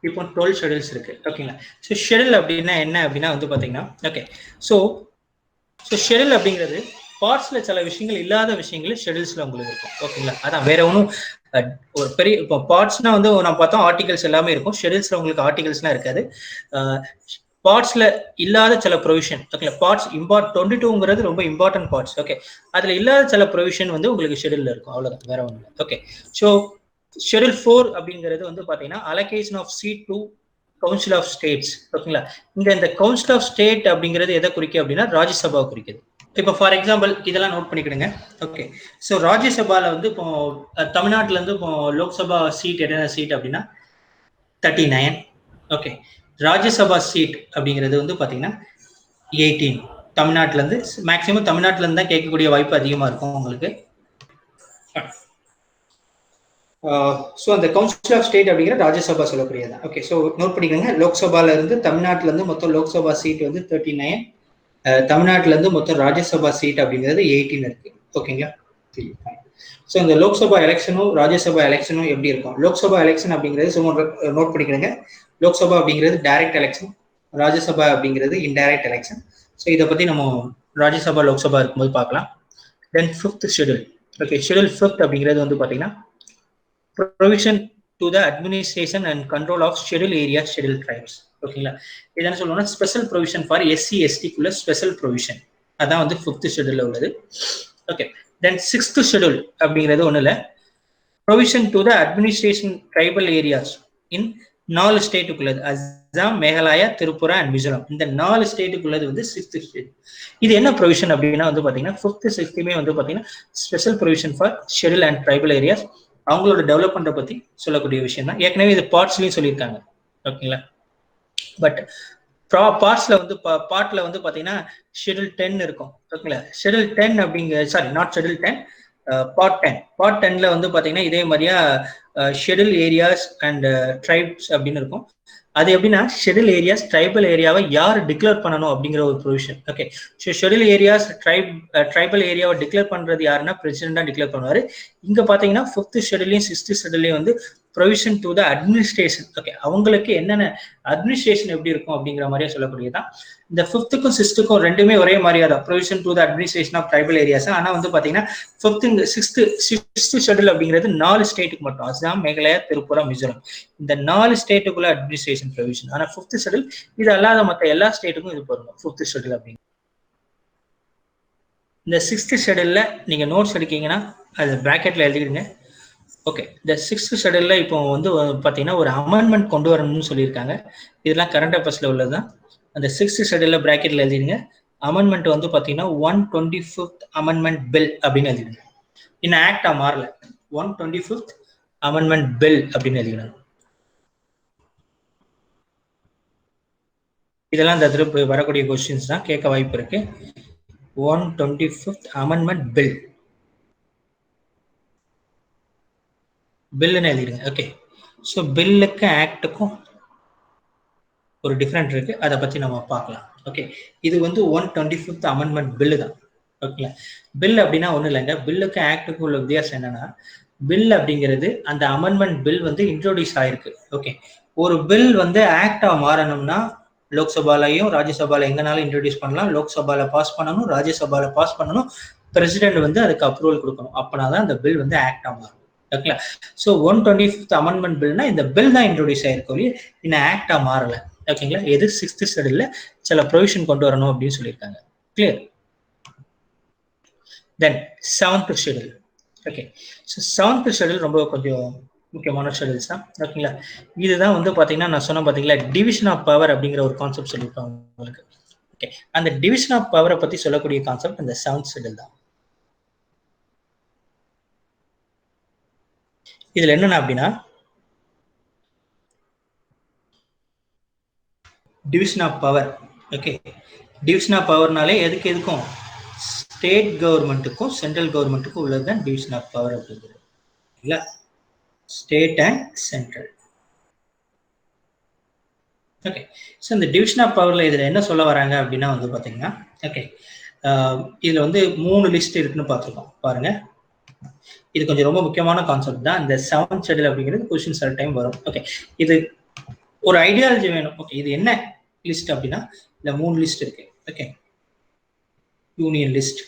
இப்போ 12 ஷெடியூல்ஸ் இருக்கு. ஓகேங்களா, ஸோ ஷெடியூல் அப்படின்னா என்ன அப்படின்னா வந்து பாத்தீங்கன்னா ஓகே, ஸோ ஷெடியூல் அப்படிங்கிறது பார்ட்ஸ்ல சில விஷயங்கள் இல்லாத விஷயங்கள் ஷெடியூல்ஸ்ல உங்களுக்கு இருக்கும். ஓகேங்களா, அதான் வேற ஒன்றும் ஒரு பெரிய இப்போ பார்ட்ஸ்னா வந்து நம்ம பார்த்தோம் ஆர்டிகல்ஸ் எல்லாமே இருக்கும். ஷெடியூல்ஸ்ல உங்களுக்கு ஆர்டிகல்ஸ்லாம் இருக்காது. பார்ட்ஸ்ல இல்லாத சில ப்ரொவிஷன். ஓகே, பார்ட்ஸ் 22ங்கிறது ரொம்ப இம்பார்ட்டன்ட் பார்ட்ஸ். ஓகே, அதுல இல்லாத சில ப்ரொவிஷன் வந்து உங்களுக்கு ஷெடியூல்ல இருக்கும். அவ்வளவுதான், வேற ஒன்றும் இல்லை. ஓகே, ஸோ ஷெடியூல் 4 அப்படிங்கிறது வந்து பாத்தீங்கன்னா allocation of seat to council of states. ஓகேங்களா, இந்த கவுன்சில் ஆஃப் ஸ்டேட் அப்படிங்கிறது எதை குறிக்கும் அப்படின்னா ராஜ்யசபா குறிக்குது. இப்போ ஃபார் எக்ஸாம்பிள் இதெல்லாம் நோட் பண்ணிக்கிடுங்க. ஓகே, ஸோ ராஜ்யசபால வந்து இப்போ தமிழ்நாட்டில இருந்து இப்போ லோக்சபா சீட் என்ன சீட் அப்படின்னா 39. ஓகே, ராஜ்யசபா சீட் அப்படிங்கிறது வந்து பாத்தீங்கன்னா 18. தமிழ்நாட்டில இருந்து மேக்சிமம் தமிழ்நாட்டில இருந்து தான் கேட்கக்கூடிய வாய்ப்பு அதிகமா இருக்கும் உங்களுக்கு. ஸோ அந்த கவுன்சில் ஆஃப் ஸ்டேட் அப்படிங்கிற ராஜ்யசபா சொல்லக்கூடியதான். ஓகே, ஸோ நோட் பண்ணிக்கோங்க. லோக்சபால இருந்து தமிழ்நாட்டில இருந்து மொத்தம் லோக்சபா சீட் வந்து 39. தமிழ்நாட்டில இருந்து மொத்தம் ராஜ்யசபா சீட் அப்படிங்கிறது 18 இருக்கு. ஓகேங்களா, ஸோ இந்த லோக்சபா எலெக்ஷனும் ராஜ்யசபா எலெக்ஷனும் எப்படி இருக்கும்? லோக்சபா எலெக்ஷன் அப்படிங்கிறது சும்மா நோட் பண்ணிக்கிறேங்க. லோக்சபா அப்படிங்கிறது டைரக்ட் எலெக்ஷன், ராஜ்யசபா அப்படிங்கிறது இன்டைரக்ட் எலெக்ஷன். ஸோ இதை பத்தி நம்ம ராஜ்யசபா லோக்சபா இருக்கும்போது பார்க்கலாம். தென் 5th ஷெடியூல். ஓகே, ஷெடியூல் 5 அப்படிங்கிறது வந்து பாத்தீங்கன்னா provision to the administration and control of schedule area, schedule tribes. ஓகேங்களா, இது என்ன சொல்லுவோம்னா ஸ்பெஷல் ப்ரொவிஷன் ஃபார் SC STக்குள்ள ஸ்பெஷல் ப்ரொவிஷன். அதான் வந்து 5th ஷெடியூல்ல உள்ளது. ஓகே, தென் 6th ஷெடியூல் அப்படிங்கிறது ஒண்ணு இல்ல, provision to the administration tribal areas in 4 ஸ்டேட்டுக்குள்ளது, அஸ்ஸாம், மேகாலயா, திரிபுரா அண்ட் மிசோரம். இந்த 4 ஸ்டேட்டுக்குள்ளது வந்து 6th ஷெடியூல். இது என்ன ப்ரொவிஷன் அப்படின்னா வந்து பாத்தீங்கன்னா 5th 6th வந்து பாத்தீங்கன்னா special provision for schedule and tribal areas, அவங்களோட டெவலப்மெண்ட்டை பத்தி சொல்லக்கூடிய விஷயம் தான். ஏற்கனவே இது பார்ட்ஸ்லயும் சொல்லியிருக்காங்க. ஓகேங்களா. பட் பார்ட்ஸ்ல வந்து பார்ட்ல வந்து பாத்தீங்கன்னா ஷெட்யூல் 10 இருக்கும். ஓகேங்களா. ஷெட்யூல் 10 அப்படிங்கிற சாரி நாட் ஷெட்யூல் 10, பார்ட் 10ல வந்து பாத்தீங்கன்னா இதே மாதிரியா ஷெட்யூல் ஏரியாஸ் அண்ட் ட்ரைப்ஸ் அப்படின்னு இருக்கும். அது எப்படின்னா ஷெட்யூல் ஏரியாஸ் ட்ரைபல் ஏரியாவை யார் டிக்ளேர் பண்ணணும் அப்படிங்கிற ஒரு provision. Okay. So schedule areas tribal ஏரியாவை டிக்ளேர் பண்றது யாருன்னா பிரசிடென்ட் தான் டிக்ளேர் பண்ணுவாரு. இங்க பாத்தீங்கன்னா 5th ஷெட்யூலையும் 6th ஷெட்யூலையும் வந்து provision to the administration. Okay. அவங்களுக்கு என்னென்ன அட்மினிஸ்ட்ரேஷன் எப்படி இருக்கும் அப்படிங்கிற மாதிரியே சொல்லக்கூடியதான். இந்த 5th-க்கும் 6th-க்கும் ரெண்டுமே ஒரே மாதிரியா தான் provision to the administration of tribal areas. ஆனா வந்து பாத்தீங்கன்னா 6th ஷெட்யூல் அப்படிங்கிறது 4 ஸ்டேட்டுக்கு மட்டும். அசாம், மேகாலயா, திரிபுரா, மிசோரம். இந்த 4 ஸ்டேட்டுக்குள்ள அட்மினிஸ்ட்ரேஷன் ப்ரொவிஷன். ஆனா 5th ஷெட்யூல் இது அல்லாத மற்ற எல்லா ஸ்டேட்டுக்கும் இது பொருந்தும். 5th ஷெட்யூல் அப்படிங்க. இந்த 6th ஷெட்யூல்ல நீங்க நோட்ஸ் எடுக்கீங்கன்னா அது பிராக்கெட்ல எழுதிடுங்க. ஓகே. இந்த 6th ஷெட்யூல்ல இப்போ வந்து பாத்தீங்கன்னா ஒரு அமெண்ட்மெண்ட் கொண்டு வரணும்னு சொல்லியிருக்காங்க. இதெல்லாம் கரண்ட் அஃபேர்ஸ்ல உள்ளதுதான். அந்த 6th ஷெட்யூல்ல பிராக்கெட்ல எழுதிடுங்க. அமெண்ட்மெண்ட் வந்து பாத்தீங்கன்னா 125th அமெண்ட்மெண்ட் பில் அப்படின்னு எழுதிடுங்க. இன்னும் ஆக்டா மாறல. 125th அமெண்ட்மெண்ட் பில் அப்படின்னு எழுதிடுங்க. இதெல்லாம் இந்த திருப்பி வரக்கூடிய கொஸ்டின்ஸ் தான், கேட்க வாய்ப்பு இருக்கு. 125th அமெண்ட்மெண்ட் பில் பில்லுன்னு எழுதிடுங்க. ஓகே. ஸோ பில்லுக்கு ஆக்டுக்கும் ஒரு டிஃப்ரெண்ட் இருக்கு. அதை பத்தி நம்ம பார்க்கலாம். ஓகே. இது வந்து 125th அமெண்ட்மெண்ட் பில்லு தான். ஓகே. பில் அப்படின்னா ஒன்றும் இல்லைங்க. பில்லுக்கு ஆக்டுக்கு உள்ள வித்தியாசம் என்னன்னா பில் அப்படிங்கிறது அந்த அமெண்ட்மெண்ட் பில் வந்து இன்ட்ரோடியூஸ் ஆயிருக்கு. ஓகே. ஒரு பில் வந்து ஆக்டா மாறணும்னா லோக்சபாலையும் ராஜ்யசபால எங்கனாலும் இன்ட்ரோடியூஸ் பண்ணலாம். லோக்சபால பாஸ் பண்ணணும், ராஜ்யசபால பாஸ் பண்ணணும், பிரசிடென்ட் வந்து அதுக்கு அப்ரூவல் கொடுக்கணும். அப்பனாதான் அந்த பில் வந்து ஆக்டா மாறும். ஓகே. ஸோ 125th அமெண்ட்மெண்ட் பில்னா இந்த பில் தான் இன்ட்ரோடியூஸ் ஆயிருக்கு, இன்னும் ஆக்டா மாறல. ஓகேங்களா. எது 6th ஷெட்யூல்ல சில ப்ரொவிஷன் கொண்டு வரணும் அப்படின்னு சொல்லியிருக்காங்க. கிளியர். தென் 7th schedule. Okay. So 7th schedule ரொம்ப கொஞ்சம் முக்கியமான ஷெட்யூல்ஸ் தான். ஓகேங்களா. இதுதான் வந்து பாத்தீங்கன்னா நான் சொன்ன பாத்தீங்களா டிவிஷன் ஆஃப் பவர் அப்படிங்கிற ஒரு கான்செப்ட் சொல்லியிருக்காங்க உங்களுக்கு. ஓகே. அந்த டிவிஷன் ஆஃப் பவரை பத்தி சொல்லக்கூடிய கான்செப்ட் இந்த 7th ஷெட்யூல் தான். இதுல என்னன்னா அப்படின்னா division of power. Okay. Division of பவர்னாலே எதுக்கும் ஸ்டேட் கவர்மெண்ட்டுக்கும் சென்ட்ரல் கவர்மெண்ட்டுக்கும் உள்ளதுதான் டிவிஷன் ஆஃப் பவர் அப்படிங்கிறது. இல்ல state and central. Okay. So இந்த டிவிஷன் ஆஃப் பவர்ல இதுல என்ன சொல்ல வராங்க அப்படின்னா வந்து பாத்தீங்கன்னா ஓகே இதுல வந்து 3 லிஸ்ட் இருக்குன்னு பார்த்துருக்கோம் பாருங்க. இது கொஞ்சம் ரொம்ப முக்கியமான கான்செப்ட் தான். இந்த 7th ஷெட்யூல் அப்படிங்கிறது கொஸ்டின் சில டைம் வரும். ஓகே. இது ஒரு ஐடியாலஜி வேணும். ஓகே. இது என்ன லிஸ்ட் அப்படின்னா இந்த 3 லிஸ்ட் இருக்கு. Okay. Union list,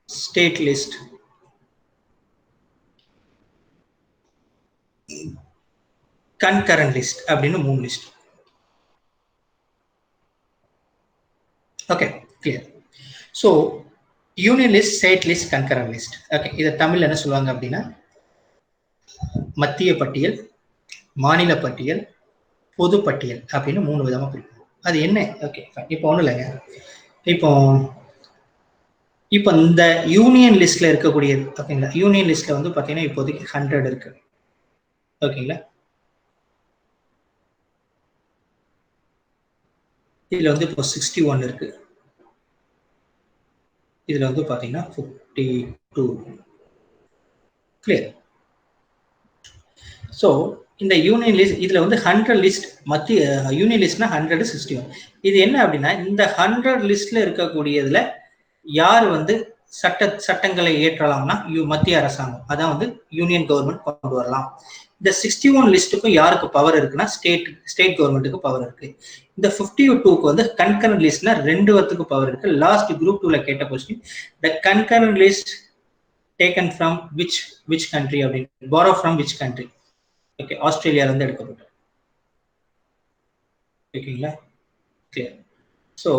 state list, concurrent list அப்படின்னு 3 list. Okay. Clear. So union list, state list, concurrent list. Okay. இதை தமிழ்ல என்ன சொல்லுவாங்க அப்படின்னா மத்திய பட்டியல், மாநில பட்டியல், பொது பட்டியல் அப்படின்னு 3 விதமா பிரிக்கும். அது என்ன? ஓகே. இப்போ ஒன்றும் இல்லைங்க. இப்போ இந்த யூனியன் லிஸ்ட்ல இருக்கக்கூடியது ஓகேங்களா. யூனியன் லிஸ்ட்ல வந்து பாத்தீங்கன்னா இப்போதைக்கு 100 இருக்கு. ஓகேங்களா. இதுல வந்து இப்போ 61 இருக்கு. இதுல வந்து பாத்தீங்கன்னா 52. கிளியர். ஸோ இந்த யூனியன் லிஸ்ட் இதுல வந்து 100 லிஸ்ட் மத்திய யூனியன் லிஸ்ட்னா 100 61. இது என்ன அப்படின்னா இந்த 100 லிஸ்ட்ல இருக்கக்கூடியதுல யார் வந்து சட்டங்களை ஏற்றலாம்னா மத்திய அரசாங்கம், அதான் வந்து யூனியன் கவர்மெண்ட் கொண்டு வரலாம். இந்த 61 லிஸ்ட்டுக்கும் யாருக்கு பவர் இருக்குன்னா ஸ்டேட் கவர்மெண்ட்டுக்கு பவர் இருக்கு. இந்த 52க்கு வந்து கன்கரண்ட் லிஸ்ட்னா 2 பேருக்கு பவர் இருக்கு. லாஸ்ட் குரூப் 2ல கேட்ட question the concurrent list taken from which country அப்படின்னு, borrow from which country. Okay. ஆஸ்திரேலியால இருந்து எடுக்கப்பட்டது. ஓகேங்களா. கிளியர். ஸோ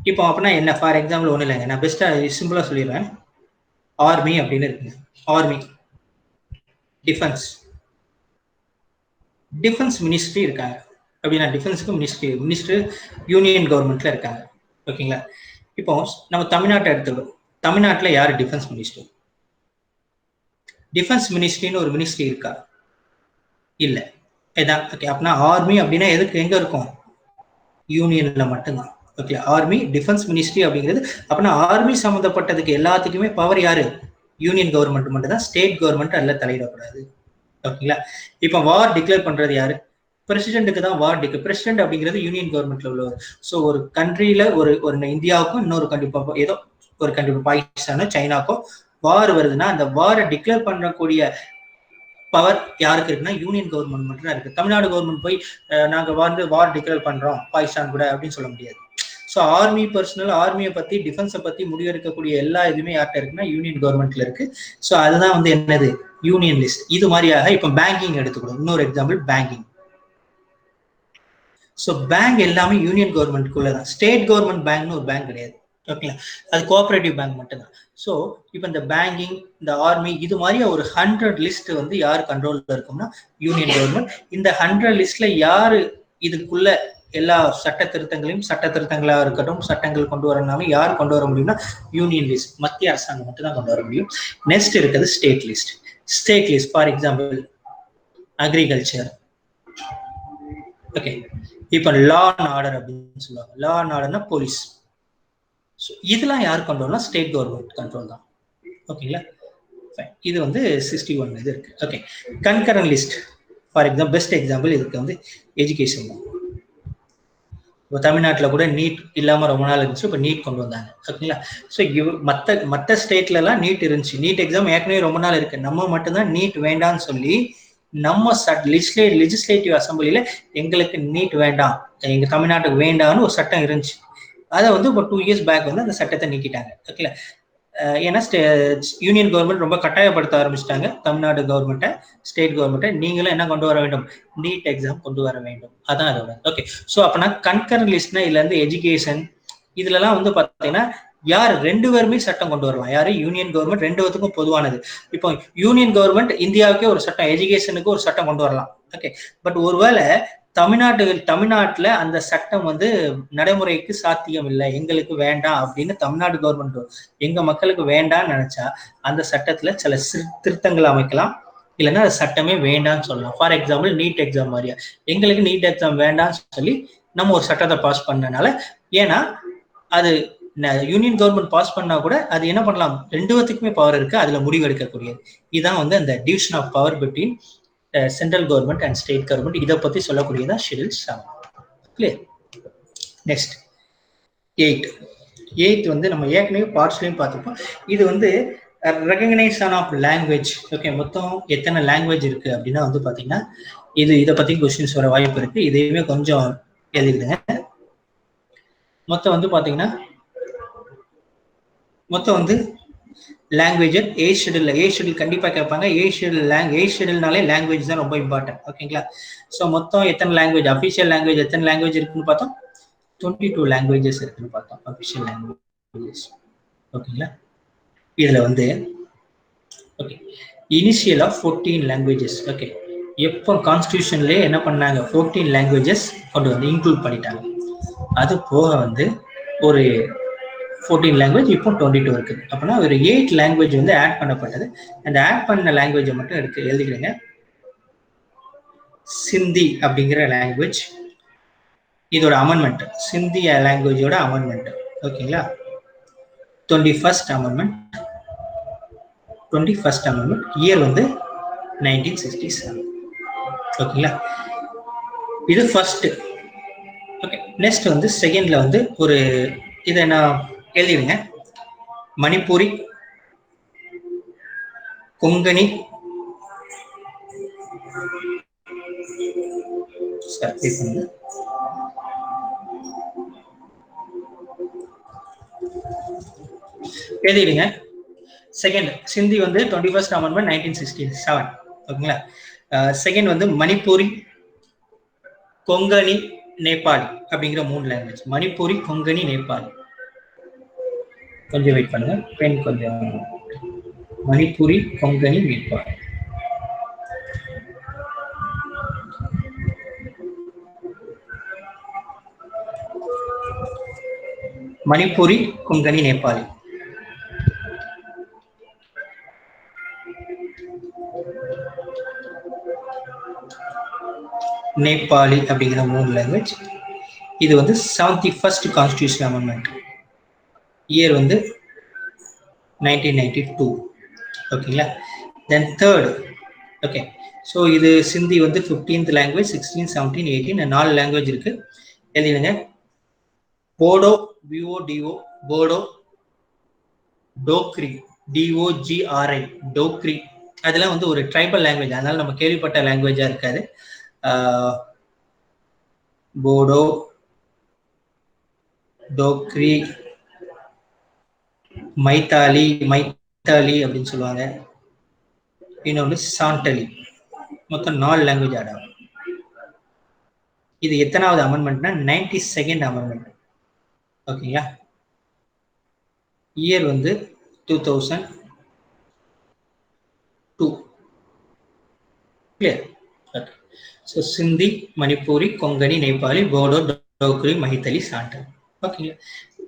இப்போ அப்படின்னா என்ன, ஃபார் எக்ஸாம்பிள் ஒன்றும் இல்லைங்க, நான் பெஸ்டா சிம்பிளா சொல்லிடுறேன். ஆர்மி அப்படின்னு இருக்குங்க. ஆர்மி, டிஃபென்ஸ், டிஃபென்ஸ் மினிஸ்ட்ரி இருக்காங்க அப்படின்னா டிஃபென்ஸுக்கு மினிஸ்டர் யூனியன் கவர்மெண்ட்ல இருக்காங்க. ஓகேங்களா. இப்போ நம்ம தமிழ்நாட்டை எடுத்துக்கிறோம். தமிழ்நாட்டில் யாரு டிஃபென்ஸ் மினிஸ்டர்? டிஃபென்ஸ் மினிஸ்ட்ரின்னு ஒரு மினிஸ்ட்ரி இருக்கா? இல்ல. இதான் ஓகே. அப்படின்னா ஆர்மி அப்படின்னா எதுக்கு எங்க இருக்கும்? யூனியன்ல மட்டும்தான். ஓகே. ஆர்மி டிஃபென்ஸ் மினிஸ்ட்ரி அப்படிங்கிறது அப்படின்னா ஆர்மி சம்மந்தப்பட்டதுக்கு எல்லாத்துக்குமே பவர் யாரு? யூனியன் கவர்மெண்ட் மட்டும் தான். ஸ்டேட் கவர்மெண்ட் அதுல தலையிடக்கூடாது. ஓகேங்களா? இப்ப வார் டிக்ளேர் பண்றது யாரு? பிரசிடென்ட்டுக்கு தான் வார் டிக்ளேர். பிரசிடென்ட் அப்படிங்கிறது யூனியன் கவர்மெண்ட்ல உள்ளவர். ஸோ ஒரு கண்ட்ரியில ஒரு ஒரு இந்தியாவுக்கும் இன்னொரு கண்ட்ரி ஏதோ ஒரு கண்ட்ரி பாகிஸ்தானோ சைனாக்கோ வார் வருதுன்னா அந்த வாரை டிக்ளேர் பண்ணக்கூடிய பவர் யாருக்கு இருக்குன்னா யூனியன் கவர்மெண்ட் மட்டும் தான் இருக்கு. தமிழ்நாடு கவர்மெண்ட் போய் நாங்க வந்து வார் டிக்ளேர் பண்றோம் பாகிஸ்தான் கூட அப்படின்னு சொல்ல முடியாது. ஸோ ஆர்மி பர்சனல் ஆர்மியை பத்தி டிஃபென்ஸை பத்தி முடிவெடுக்கக்கூடிய எல்லா இதுவுமே யார்கிட்ட இருக்குன்னா யூனியன் கவர்மெண்ட்ல இருக்கு. ஸோ அதுதான் வந்து என்னது யூனியன் லிஸ்ட். இது மாதிரியாக இப்ப பேங்கிங் எடுத்துக்கணும். இன்னொரு எக்ஸாம்பிள் பேங்கிங். ஸோ பேங்க் எல்லாமே யூனியன் கவர்மெண்ட்குள்ள தான். ஸ்டேட் கவர்மெண்ட் பேங்க்னு ஒரு பேங்க் கிடையாது. ஓகேங்களா? அது கோஆபரேட்டிவ் பேங்க் மட்டும்தான். ஸோ இப்போ இந்த பேங்கிங் இந்த ஆர்மி இது மாதிரி ஒரு 100 லிஸ்ட் வந்து யார் கண்ட்ரோல்ல இருக்கும்னா யூனியன் கவர்மெண்ட். இந்த 100 லிஸ்ட்ல யாரு இதுக்குள்ள எல்லா சட்ட திருத்தங்களா இருக்கட்டும் சட்டங்கள் கொண்டு வரனாலும் யார் கொண்டு வர முடியும்னா யூனியன் லிஸ்ட் மத்திய அரசாங்கம் மட்டும் தான் கொண்டு வர முடியும். நெக்ஸ்ட் இருக்கிறது state list. State list for example agriculture. Okay. இப்ப லா அண்ட் ஆர்டர் அப்படின்னு சொல்லுவாங்க. லா அண்ட் ஆர்டர்னா போலீஸ். இதெல்லாம் யார் கண்ட்ரோல்னா ஸ்டேட் கவர்மெண்ட் கண்ட்ரோல் தான். ஓகேங்களா? இது வந்து 61 இது இருக்கு. Okay. Concurrent list for example best example இதுக்கு வந்து எஜுகேஷன் தான். இப்போ தமிழ்நாட்டில் கூட நீட் இல்லாம ரொம்ப நாள் இருந்துச்சு. இப்போ நீட் கொண்டு வந்தாங்க. ஓகேங்களா? ஸோ மற்ற ஸ்டேட்ல எல்லாம் நீட் இருந்துச்சு. நீட் எக்ஸாம் ஏற்கனவே ரொம்ப நாள் இருக்கு. நம்ம மட்டும்தான் நீட் வேண்டாம்னு சொல்லி நம்ம லெஜிஸ்லேட்டிவ் அசம்பிளில எங்களுக்கு நீட் வேண்டாம், எங்க தமிழ்நாட்டுக்கு வேண்டாம்னு ஒரு சட்டம் இருந்துச்சு. அதை வந்து இப்போ 2 இயர்ஸ் பேக் வந்து அந்த சட்டத்தை நீக்கிட்டாங்க. ஓகேங்களா? ஏன்னா யூனியன் கவர்மெண்ட் ரொம்ப கட்டாயப்படுத்த ஆரம்பிச்சிட்டாங்க தமிழ்நாடு கவர்மெண்ட்டை, ஸ்டேட் கவர்மெண்ட்டை. நீங்களும் என்ன கொண்டு வர வேண்டும்? நீட் எக்ஸாம் கொண்டு வர வேண்டும். அதான் அதோட. ஓகே. ஸோ அப்பனா கன்கரண்ட் லிஸ்ட்னா இதுல இருந்து எஜுகேஷன் இதுலலாம் வந்து பாத்தீங்கன்னா யார் 2 பேருமே சட்டம் கொண்டு வரலாம். யாரு? Union government. 2 பேத்துக்கும் பொதுவானது. இப்போ யூனியன் கவர்மெண்ட் இந்தியாவுக்கே ஒரு சட்டம் எஜுகேஷனுக்கு ஒரு சட்டம் கொண்டு வரலாம். ஓகே. பட் ஒருவேளை தமிழ்நாட்டுல அந்த சட்டம் வந்து நடைமுறைக்கு சாத்தியம் இல்லை, எங்களுக்கு வேண்டாம் அப்படின்னு தமிழ்நாடு கவர்மெண்ட் எங்க மக்களுக்கு வேண்டாம்னு நினைச்சா அந்த சட்டத்துல சில திருத்தங்கள் அமைக்கலாம். இல்லைன்னா அது சட்டமே வேண்டாம்னு சொல்லலாம். ஃபார் எக்ஸாம்பிள் நீட் எக்ஸாம் மாதிரியா எங்களுக்கு நீட் எக்ஸாம் வேண்டாம்னு சொல்லி நம்ம ஒரு சட்டத்தை பாஸ் பண்ணனால, ஏன்னா அது யூனியன் கவர்மெண்ட் பாஸ் பண்ணா கூட அது என்ன பண்ணலாம்? 2 பேத்துக்குமே பவர் இருக்கு, அதுல முடிவு எடுக்கக்கூடியது. இதுதான் வந்து அந்த division of power between central government and state government. இதை பத்தி சொல்லக்கூடியதான் ஷெட்யூல் 7. கிளியர்? நெக்ஸ்ட் 8 வந்து நம்ம ஏற்கனவே பார்ட்ஸ்லயும் பார்த்துப்போம். இது வந்து ரெகக்னைசேஷன் ஆஃப் லாங்குவேஜ். ஓகே. மொத்தம் எத்தனை லாங்குவேஜ் இருக்கு அப்படின்னா வந்து பாத்தீங்கன்னா இதை பத்தி கொஸ்டின்ஸ் வர வாய்ப்பு இருக்கு. இதையுமே கொஞ்சம் எழுதிடுங்க. மொத்தம் வந்து பாத்தீங்கன்னா மொத்தம் வந்து லாங்குவேஜ் ஏ ஷெட்யூல் கண்டிப்பா கேட்பாங்க. ஏ ஷெட்யூல்னாலே லாங்குவேஜ் தான் ரொம்ப இம்பார்ட்டன்ட். ஓகேங்களா? ஸோ மொத்தம் எத்தனை லாங்குவேஜ் அஃபிஷியல் லாங்குவேஜ் எத்தனை லாங்குவேஜ் இருக்குன்னு பார்த்தோம்? 22 லாங்குவேஜஸ் இருக்குன்னு பார்த்தோம் அஃபிஷியல் லாங்குவேஜஸ். ஓகேங்களா? இதுல வந்து ஓகே இனிஷியலா 14 லாங்குவேஜஸ். ஓகே. எப்போ கான்ஸ்டியூஷன்லேயே என்ன பண்ணாங்க? 14 லாங்குவேஜஸ் கொண்டு வந்து இன்க்ளூட் பண்ணிட்டாங்க. அது போக வந்து ஒரு 14 லாங்குவேஜ் இப்போ 22 இருக்குது. அப்படின்னா ஒரு 8 லாங்குவேஜ் வந்து ஆட் பண்ணப்பட்டது. அந்த ஆட் பண்ண லாங்குவேஜை மட்டும் எழுதிக்கிறேங்க. சிந்தி அப்படிங்கிற லாங்குவேஜ், இதோட அமெண்ட்மெண்ட், சிந்தி லாங்குவேஜோட அமெண்ட்மெண்ட். ஓகேங்களா? 21st அமெண்ட்மெண்ட் இயர் வந்து 1967. ஓகேங்களா? இது ஃபர்ஸ்ட். ஓகே. நெக்ஸ்ட் வந்து செகண்ட்ல வந்து ஒரு இதை நான் எழுதிடுங்க. மணிப்பூரி, கொங்கணி, எழுதிடுங்க. செகண்ட் சிந்தி வந்து 21st அமெண்ட்மெண்ட் 1967. ஓகேங்களா? செகண்ட் வந்து மணிப்பூரி, கொங்கணி, நேபாளி அப்படிங்கிற 3 லாங்குவேஜ். மணிப்பூரி, கொங்கணி, நேபாளி. கொஞ்சம் வெயிட் பண்ணுங்க. பென் கொஞ்சம். மணிப்பூரி, கொங்கணி, நேபாளி. மணிப்பூரி, கொங்கணி, நேபாளி. நேபாளி அப்படிங்கிற 3 லாங்குவேஜ். இது வந்து 71st கான்ஸ்டியூஷன் அமெண்ட்மெண்ட். இயர் வந்து 1992. ஓகேங்களா. தென் தேர்ட், ஓகே, ஸோ இது சிந்தி வந்து 15th லாங்குவேஜ், 16, 17, 18 4 லாங்குவேஜ் இருக்கு. எழுதிடுங்க. போடோ, பிஓடிஓ, போடோ, டோக்ரி, டிஓஜிஆர்ஐ, டோக்ரி. அதெல்லாம் வந்து ஒரு ட்ரைபல் லாங்குவேஜ், அதனால நம்ம கேள்விப்பட்ட லாங்குவேஜா இருக்காது. போடோ, டோக்ரி, மைத்தாலி அப்படின்னு சொல்லுவாங்க. இன்னொன்று சாண்டலி. மொத்தம் 4 லாங்குவேஜ் ஆட் ஆகும். இது எத்தனாவது அமெண்ட்மெண்ட்னா 92nd அமெண்ட்மெண்ட். ஓகேங்களா. இயர் வந்து 2002. கிளியர். ஓகே. ஸோ சிந்தி, மணிப்பூரி, கொங்கணி, நேபாளி, போடோ, டோக்ரி, மஹித்தலி, சாண்டல். ஓகேங்களா.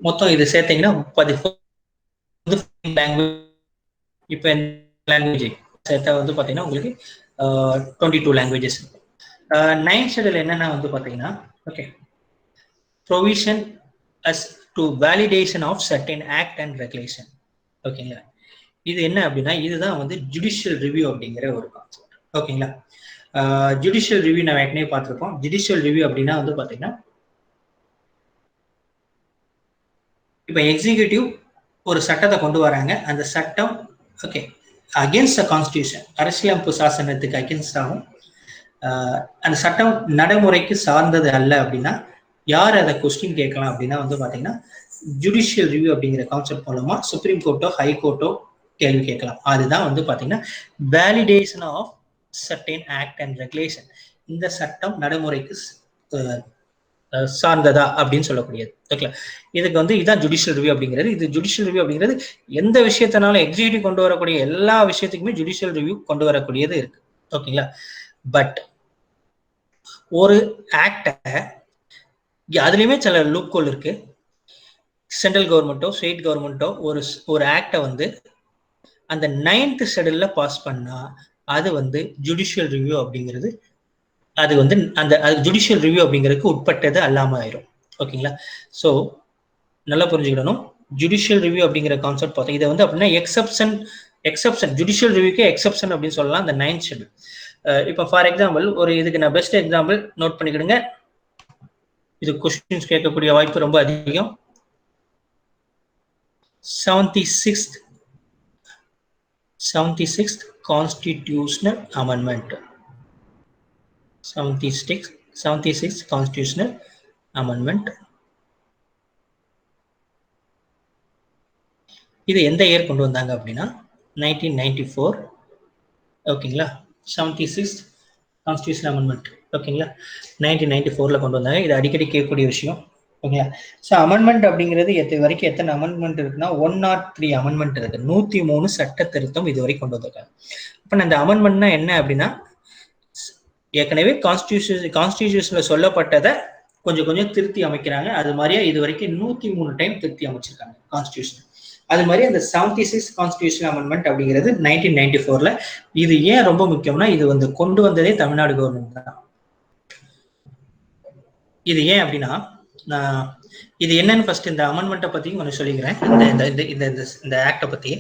மொத்தம் இது சேர்த்தீங்கன்னா 14 லாங்குவேஜ். இப்போ லாங்குவேஜ் சேர்த்தா வந்து பார்த்தீங்கன்னா உங்களுக்கு 22 லாங்குவேஜஸ் இருக்கும். 9th ஷெட்யூல் என்னன்னா வந்து பார்த்தீங்கன்னா, okay, provision as to validation of certain act and regulation. ஓகேங்களா. இது என்ன அப்படின்னா, இதுதான் வந்து ஜுடிஷியல் ரிவ்யூ அப்படிங்கிற ஒரு கான்செப்ட். ஓகேங்களா. ஜுடிஷியல் ரிவ்யூ நம்ம ஏற்கனவே பார்த்துருப்போம். ஜுடிஷியல் ரிவ்யூ அப்படின்னா வந்து பார்த்தீங்கன்னா, இப்போ எக்ஸிக்யூட்டிவ் ஒரு சட்டத்தை கொண்டு வராங்க. அந்த சட்டம் ஓகே அகேன்ஸ்ட் த கான்ஸ்டியூஷன், அரசியலமைப்பு சாசனத்துக்கு அகேன்ஸ்ட் ஆகும். அந்த சட்டம் நடைமுறைக்கு சார்ந்தது அல்ல அப்படின்னா யார் அதை கொஸ்டின் கேட்கலாம் அப்படின்னா வந்து பார்த்தீங்கன்னா, ஜுடிஷியல் ரிவ்யூ அப்படிங்கிற கான்செப்ட் மூலமா சுப்ரீம் கோர்ட்டோ ஹை கோர்ட்டோ கேள்வி கேட்கலாம். அதுதான் வந்து பார்த்தீங்கன்னா validation of certain act and regulation. இந்த சட்டம் நடைமுறைக்கு சார்ந்ததா அப்படின்னு சொல்லக்கூடியது. ஓகே, இதுக்கு வந்து இதுதான் ஜுடிஷியல் ரிவ்யூ அப்படிங்கிறது. இது ஜுடிஷியல் ரிவ்யூ அப்படிங்கிறது எந்த விஷயத்தினாலும் எக்ஸிக்யூட்டிவ் கொண்டு வரக்கூடிய எல்லா விஷயத்துக்குமே ஜுடிஷியல் ரிவ்யூ கொண்டு வரக்கூடியது இருக்கு. ஓகேங்களா. பட் ஒரு ஆக்டை அதுலயுமே சில லூப் ஹோல் இருக்கு. சென்ட்ரல் கவர்மெண்ட்டோ ஸ்டேட் கவர்மெண்ட்டோ ஒரு ஆக்டை வந்து அந்த 9th ஷெட்யூல்ல பாஸ் பண்ணா அது வந்து ஜுடிஷியல் ரிவ்யூ அப்படிங்கிறது, அது வந்து அந்த ஜுடிஷியல் ரிவ்யூ அப்படிங்கிறதுக்கு உட்பட்டது அல்லாம ஆயிரும். ஓகேங்களா. ஸோ நல்லா புரிஞ்சுக்கிடணும். ஜுடிஷியல் ரிவ்யூ அப்படிங்கிற கான்செப்ட் பார்த்தோம். இதை வந்து அப்படின்னா எக்ஸப்ஷன் ஜுடிஷியல் ரிவ்யூக்கே எக்ஸப்ஷன் அப்படின்னு சொல்லலாம் அந்த 9th ஷெட்யூல். இப்போ ஃபார் எக்ஸாம்பிள் ஒரு இதுக்கு நான் பெஸ்ட் எக்ஸாம்பிள் நோட் பண்ணிக்கிடுங்க. இது கொஸ்டின்ஸ் கேட்கக்கூடிய வாய்ப்பு ரொம்ப அதிகம். 76th Constitutional Amendment. 76th Constitutional Amendment. இது எந்த இயர் கொண்டு வந்தாங்க அப்படின்னா 1994. ஓகேங்களா. 76th Constitutional Amendment. ஓகேங்களா. 1994ல கொண்டு வந்தாங்க. இது அடிக்கடி கேட்கக்கூடிய விஷயம். ஓகேங்களா. ஸோ அமெண்ட்மெண்ட் அப்படிங்கிறது வரைக்கும் எத்தனை அமெண்ட்மெண்ட் இருக்குன்னா 103 அமெண்ட்மெண்ட் இருக்கு. 103 சட்ட திருத்தம் இது வரைக்கும் கொண்டு வந்திருக்காங்க. இப்போ அந்த அமெண்ட்மெண்ட்னா என்ன அப்படின்னா, ஏற்கனவே கான்ஸ்டிடியூஷன்ல சொல்லப்பட்டதை கொஞ்சம் கொஞ்சம் திருத்தி அமைக்கிறாங்க. அது மாதிரியா இது வரைக்கும் 103 டைம் திருத்தி அமைச்சிருக்காங்க கான்ஸ்டியூஷன். அது மாதிரி அந்த 76th கான்ஸ்டியூஷன் அமெண்ட்மெண்ட் அப்படிங்கிறது 1994ல. இது ஏன் ரொம்ப முக்கியம்னா, இது வந்து கொண்டு வந்ததே தமிழ்நாடு கவர்மெண்ட் தான். இது ஏன் அப்படின்னா, இது என்னன்னு ஃபர்ஸ்ட் இந்த அமெண்ட்மெண்ட்டை பத்தி கொஞ்சம் சொல்லிக்கிறேன். இந்த ஆக்டை பத்தி.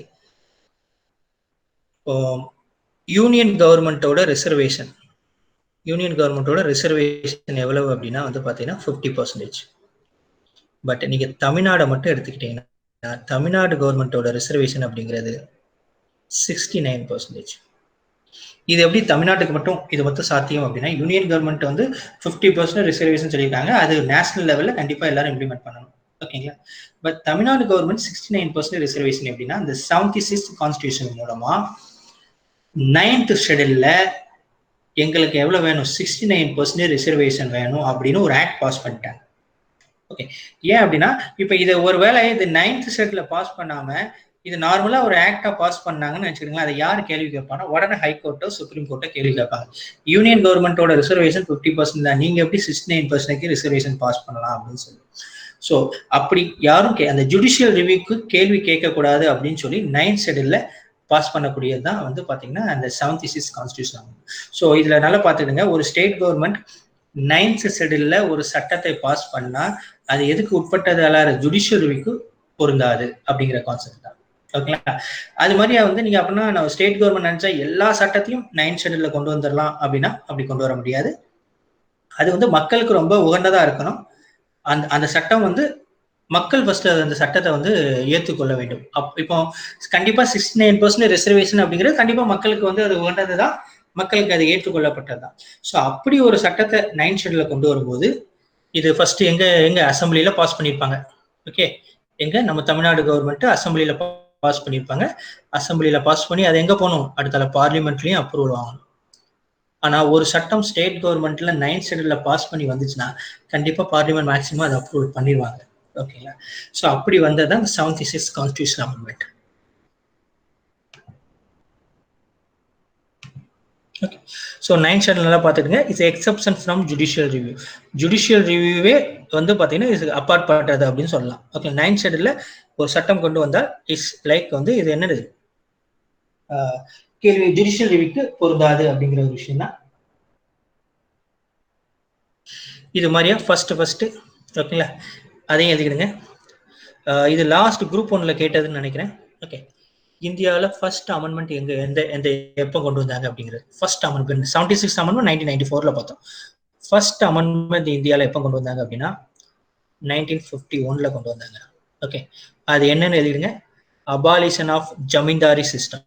யூனியன் கவர்மெண்டோட ரிசர்வேஷன் எவ்வளவு அப்படின்னா வந்து பாத்தீங்கன்னா 50%. பட் நீங்க தமிழ்நாடை மட்டும் எடுத்துக்கிட்டீங்கன்னா தமிழ்நாடு கவர்மெண்டோட ரிசர்வேஷன் அப்படிங்கிறது 69%. இது எப்படி தமிழ்நாட்டுக்கு மட்டும் இது மொத்தம் சாத்தியம் அப்படின்னா, யூனியன் கவர்மெண்ட் வந்து 50% ரிசர்வேஷன் சொல்லியிருக்காங்க. அது நேஷனல் லெவல்ல கண்டிப்பா எல்லாரும் இம்ப்ளிமெண்ட் பண்ணணும். ஓகேங்களா. பட் தமிழ்நாடு கவர்மெண்ட் 69% ரிசர்வேஷன் எப்படின்னா, இந்த 76th கான்ஸ்டியூஷன் மூலமா 9th ஷெட்யூல்ல எங்களுக்கு எவ்வளவு வேணும், 69% ரிசர்வேஷன் வேணும் அப்படின்னு ஒரு ஆக்ட் பாஸ் பண்ணிட்டாங்க. ஓகே, ஏன் அப்படின்னா இப்ப இதை ஒருவேளை இது 9th ஷெட்யூல்ல பாஸ் பண்ணாம இது நார்மலா ஒரு ஆக்டா பாஸ் பண்ணாங்கன்னு வச்சுக்கோங்களேன், அதை யார் கேள்வி கேட்பானா, உடனே ஹைகோர்ட்டோ சுப்ரீம் கோர்ட்டோ கேள்வி கேட்பாங்க. யூனியன் கவர்மெண்டோட ரிசர்வேஷன் 50% தான், நீங்க எப்படி 69% ரிசர்வேஷன் பாஸ் பண்ணலாம் அப்படின்னு சொல்லி. ஸோ அப்படி யாரும் அந்த ஜுடிஷியல் ரிவ்யூக்கு கேள்வி கேட்கக்கூடாது அப்படின்னு சொல்லி 9th ஷெட்யூல்ல பாஸ் பண்ணக்கூடியது தான் வந்து பாத்தீங்கன்னா அந்த 76th கான்ஸ்டியூஷன். ஸோ இதுல நல்லா பாத்துடுங்க, ஒரு ஸ்டேட் கவர்மெண்ட் 9th ஷெட்யூல்ல ஒரு சட்டத்தை பாஸ் பண்ணா அது எதுக்கு உட்பட்டது அல்லாத ஜுடிஷியல் ரிவ்யூக்கு பொருந்தாது அப்படிங்கிற கான்செப்ட் தான். ஓகேங்களா? அது மாதிரி வந்து நீங்க அப்படின்னா நம்ம ஸ்டேட் கவர்மெண்ட் நினைச்சா எல்லா சட்டத்தையும் 9th ஷெட்யூல்ல கொண்டு வந்துடலாம் அப்படின்னா அப்படி கொண்டு வர முடியாது. அது வந்து மக்களுக்கு ரொம்ப உகந்ததா இருக்கணும். அந்த சட்டம் வந்து மக்கள் ஃபர்ஸ்ட் அந்த சட்டத்தை வந்து ஏற்றுக்கொள்ள வேண்டும். இப்போ கண்டிப்பா 69% ரிசர்வேஷன் அப்படிங்கிறது கண்டிப்பா மக்களுக்கு வந்து அது உகந்ததுதான், மக்களுக்கு அது ஏற்றுக்கொள்ளப்பட்டதுதான். ஸோ அப்படி ஒரு சட்டத்தை 9th ஷெட்யூல்ல கொண்டு வரும்போது இது ஃபர்ஸ்ட் எங்க அசம்பிளில பாஸ் பண்ணியிருப்பாங்க. ஓகே, எங்க நம்ம தமிழ்நாடு கவர்மெண்ட் அசம்பிளில பாஸ் பண்ணியிருப்பாங்க. அசம்பிளில பாஸ் பண்ணி அது எங்க போகணும், அடுத்தால பார்லிமெண்ட்லயும் அப்ரூவல் வாங்கணும். ஆனா ஒரு சட்டம் ஸ்டேட் கவர்மெண்ட்ல 9th ஷெட்யூல்ல பாஸ் பண்ணி வந்துச்சுன்னா கண்டிப்பா பார்லிமெண்ட் மேக்சிமம் அதை அப்ரூவல் பண்ணிடுவாங்க. ஓகேங்களா? ஸோ அப்படி வந்ததான் 76 constitution amendment. Okay, so 9th schedule நல்லா பார்த்துடுங்க. It's exception from judicial review. Judicial ரிவ்யூவே வந்து பார்த்தீங்கன்னா இது அப்பார்ட் பண்றது அப்படின்னு சொல்லலாம். ஓகே, 9th ஷெட்யூல்ல ஒரு சட்டம் கொண்டு வந்தால் இட்ஸ் லைக் வந்து இது என்னது கேள்வி ஜுடிஷியல் ரிவ்யூக்கு பொருந்தாது அப்படிங்கிற ஒரு விஷயம் தான். இது மாதிரியா ஃபர்ஸ்ட் ஓகேங்களா, அதையும் எழுதிக்கிடுங்க. இது லாஸ்ட் குரூப் 1ல கேட்டதுன்னு நினைக்கிறேன். ஓகே, இந்தியாவில் ஃபர்ஸ்ட் அமெண்ட்மெண்ட் எந்த எப்போ கொண்டு வந்தாங்க அப்படிங்கிறது. ஃபர்ஸ்ட் அமெண்ட்மெண்ட் 76 அமெண்ட்மெண்ட் 1994ல பார்த்தோம். ஃபர்ஸ்ட் அமெண்ட்மெண்ட் இந்தியாவில் எப்போ கொண்டு வந்தாங்க அப்படின்னா 1951ல கொண்டு வந்தாங்க. ஓகே, அது என்னன்னு எழுதிடுங்க. Abolition of zamindari system.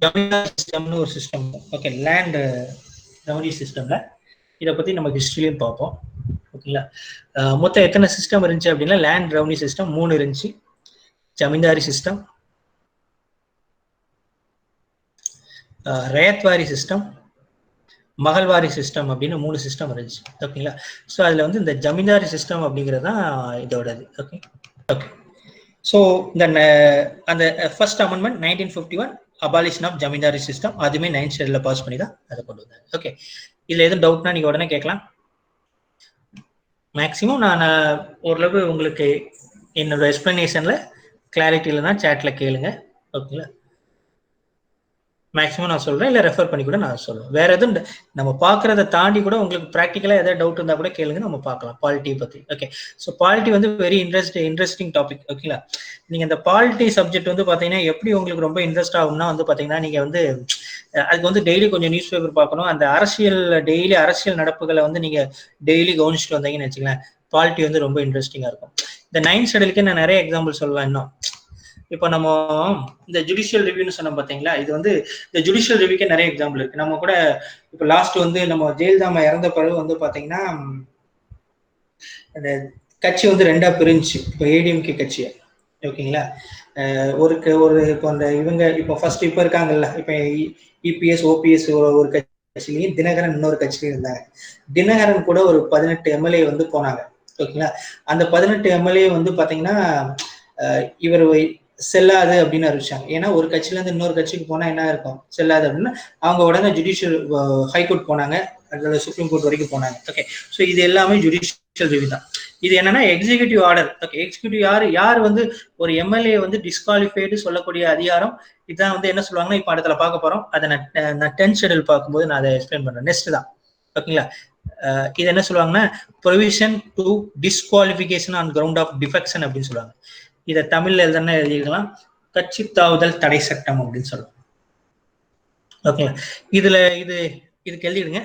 Zamindari சிஸ்டம்னு ஒரு சிஸ்டம். ஓகே, லேண்ட் ரெவன்யூ சிஸ்டம்ல இதை பத்தி நம்ம ஹிஸ்டரியிலையும் பார்ப்போம். ஓகேங்களா? மொத்தம் எத்தனை சிஸ்டம் இருந்துச்சு அப்படின்னா லேண்ட் ரெவன்யூ சிஸ்டம் 3 இருந்துச்சு, zamindari system, ryotwari system, மகள்வாரி system அப்படின்னு 3 சிஸ்டம் இருந்துச்சு. ஓகேங்களா? ஸோ அதுல வந்து இந்த ஜமீன்தாரி சிஸ்டம் அப்படிங்கிறது தான் இதோடது. ஓகே ஓகே, ஸோ இந்த அந்த first amendment 1951 abolition of zamindari system, அதுவுமே 9th ஷெட்யூல்ல பாஸ் பண்ணி தான் அதை கொண்டு வந்தாங்க. ஓகே, இதுல எதுவும் டவுட்னா நீங்க உடனே கேட்கலாம். மேக்சிமம் நான் ஓரளவு உங்களுக்கு என்னோட எக்ஸ்பிளனேஷன்ல கிளாரிட்டி இல்லைன்னா சேட்ல கேளுங்க. ஓகேங்களா? மேக்ஸிமம் நான் சொல்றேன், இல்லை ரெஃபர் பண்ணி கூட நான் சொல்றேன். வேற எதுவும் நம்ம பார்க்கறத தாண்டி கூட உங்களுக்கு ப்ராக்டிக்கலா ஏதாவது டவுட் இருந்தா கூட கேளுங்க, நம்ம பார்க்கலாம் பாலிட்டி பத்தி. ஓகே, ஸோ பாலிட்டி வந்து வெரி இன்ட்ரெஸ்டிங் டாபிக். ஓகேங்களா? நீங்க இந்த பாலிட்டி சப்ஜெக்ட் வந்து பாத்தீங்கன்னா எப்படி உங்களுக்கு ரொம்ப இன்ட்ரெஸ்ட் ஆகும்னா வந்து பாத்தீங்கன்னா நீங்க வந்து அதுக்கு வந்து டெய்லி கொஞ்சம் நியூஸ் பேப்பர் பார்க்கணும். அந்த டெய்லி அரசியல் நடப்புகளை வந்து நீங்க டெய்லி கவனிச்சுட்டு வந்தீங்கன்னு வச்சுக்கலாம், பாலிட்டி வந்து ரொம்ப இன்ட்ரெஸ்டிங்கா இருக்கும். இந்த 9th ஷெட்யூலுக்கு நான் நிறைய எக்ஸாம்பிள் சொல்லலாம் இன்னும். இப்போ நம்ம இந்த ஜுடிஷியல் ரிவ்யூன்னு சொன்னோம் பாத்தீங்களா, இது வந்து இந்த ஜுடிஷியல் ரிவ்யூக்கே நிறைய எக்ஸாம்பிள் இருக்கு. நம்ம கூட இப்போ லாஸ்ட் வந்து நம்ம ஜெயலலிதா இறந்த பிறகு வந்து பாத்தீங்கன்னா அந்த கட்சி வந்து 2ஆ பிரிஞ்சு, இப்போ ஏடிஎம்கே கட்சி. ஓகேங்களா? ஒரு இப்போ அந்த இவங்க இப்போ ஃபர்ஸ்ட் இப்போ இருக்காங்கல்ல, இப்போ இபிஎஸ் ஓபிஎஸ் ஒரு கட்சியிலையும் தினகரன் இன்னொரு கட்சியிலையும் இருந்தாங்க. தினகரன் கூட ஒரு 18 எம்எல்ஏ வந்து போனாங்க. ஓகேங்களா? அந்த 18 எம்எல்ஏ வந்து பாத்தீங்கன்னா இவர் செல்லாது அப்படின்னு அறிவிச்சாங்க. ஏன்னா ஒரு கட்சியில இருந்து இன்னொரு கட்சிக்கு போனா என்ன இருக்கும், செல்லாது அப்படின்னா அவங்க உடனே ஜுடிஷியல் ஹைகோர்ட் போனாங்க, அதோட சுப்ரீம் கோர்ட் வரைக்கும் போனாங்க. ஓகே, ஸோ இது எல்லாமே ஜுடிஷியல் ரிவ்யூ தான். இது என்னன்னா எக்ஸிகியூட்டிவ் ஆர்டர். ஓகே, எக்ஸிகியூட்டிவ் யார் வந்து ஒரு எம்எல்ஏ வந்து டிஸ்குவாலிஃபைடு சொல்லக்கூடிய அதிகாரம். இதான் வந்து என்ன சொல்லுவாங்கன்னா இப்போ இடத்துல பார்க்க போறோம். அதை நான் 10th ஷெட்யூல் பார்க்கும்போது நான் அதை எக்ஸ்பிளைன் பண்றேன். நெக்ஸ்ட் தான். ஓகேங்களா? இது என்ன சொல்லுவாங்கன்னா provision to disqualification on ground of defection அப்படின்னு சொல்லுவாங்க. இதை தமிழ்ல எழுதுனா எழுதிக்கலாம், கட்சி தாவுதல் தடை சட்டம் அப்படின்னு சொல்லுவோம். ஓகேங்களா? இதுக்கு எழுதிடுங்க.